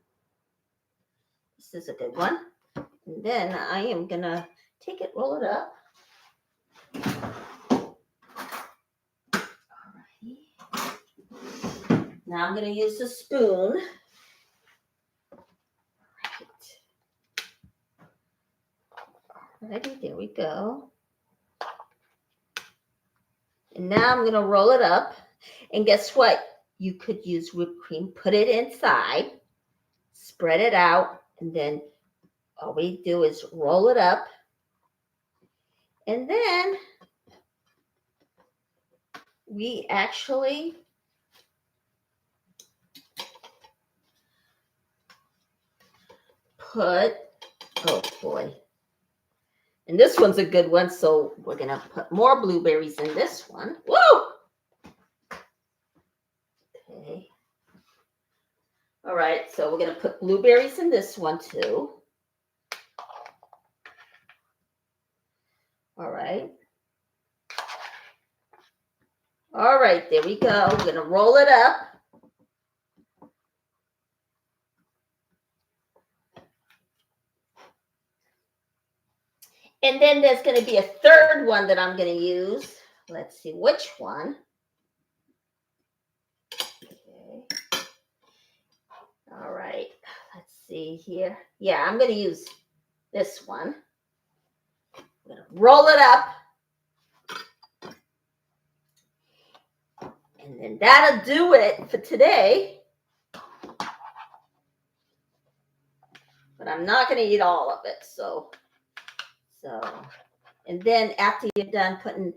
This is a good one. And then I am going to take it, roll it up. All right. Now I'm going to use a spoon. Alrighty, there we go. And now I'm going to roll it up. And guess what? You could use whipped cream. Put it inside. Spread it out. And then all we do is roll it up. And then we actually put, oh boy. And this one's a good one, so we're going to put more blueberries in this one. Whoa! Okay. All right, so we're going to put blueberries in this one too. All right. All right, there we go. We're going to roll it up. And then there's going to be a third one that I'm going to use. Let's see which one. Okay. All right. Let's see here. Yeah, I'm going to use this one. I'm going to roll it up. And then that'll do it for today. But I'm not going to eat all of it. So, and then after you're done putting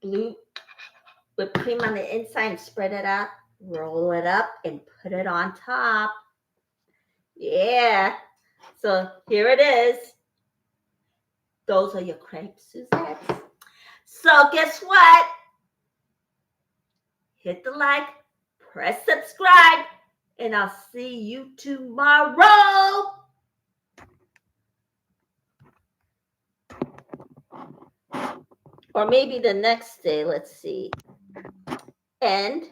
whipped cream on the inside and spread it out, roll it up and put it on top. Yeah. So here it is. Those are your crepe Suzettes. So guess what? Hit the like, press subscribe, and I'll see you tomorrow. Or maybe the next day. Let's see. And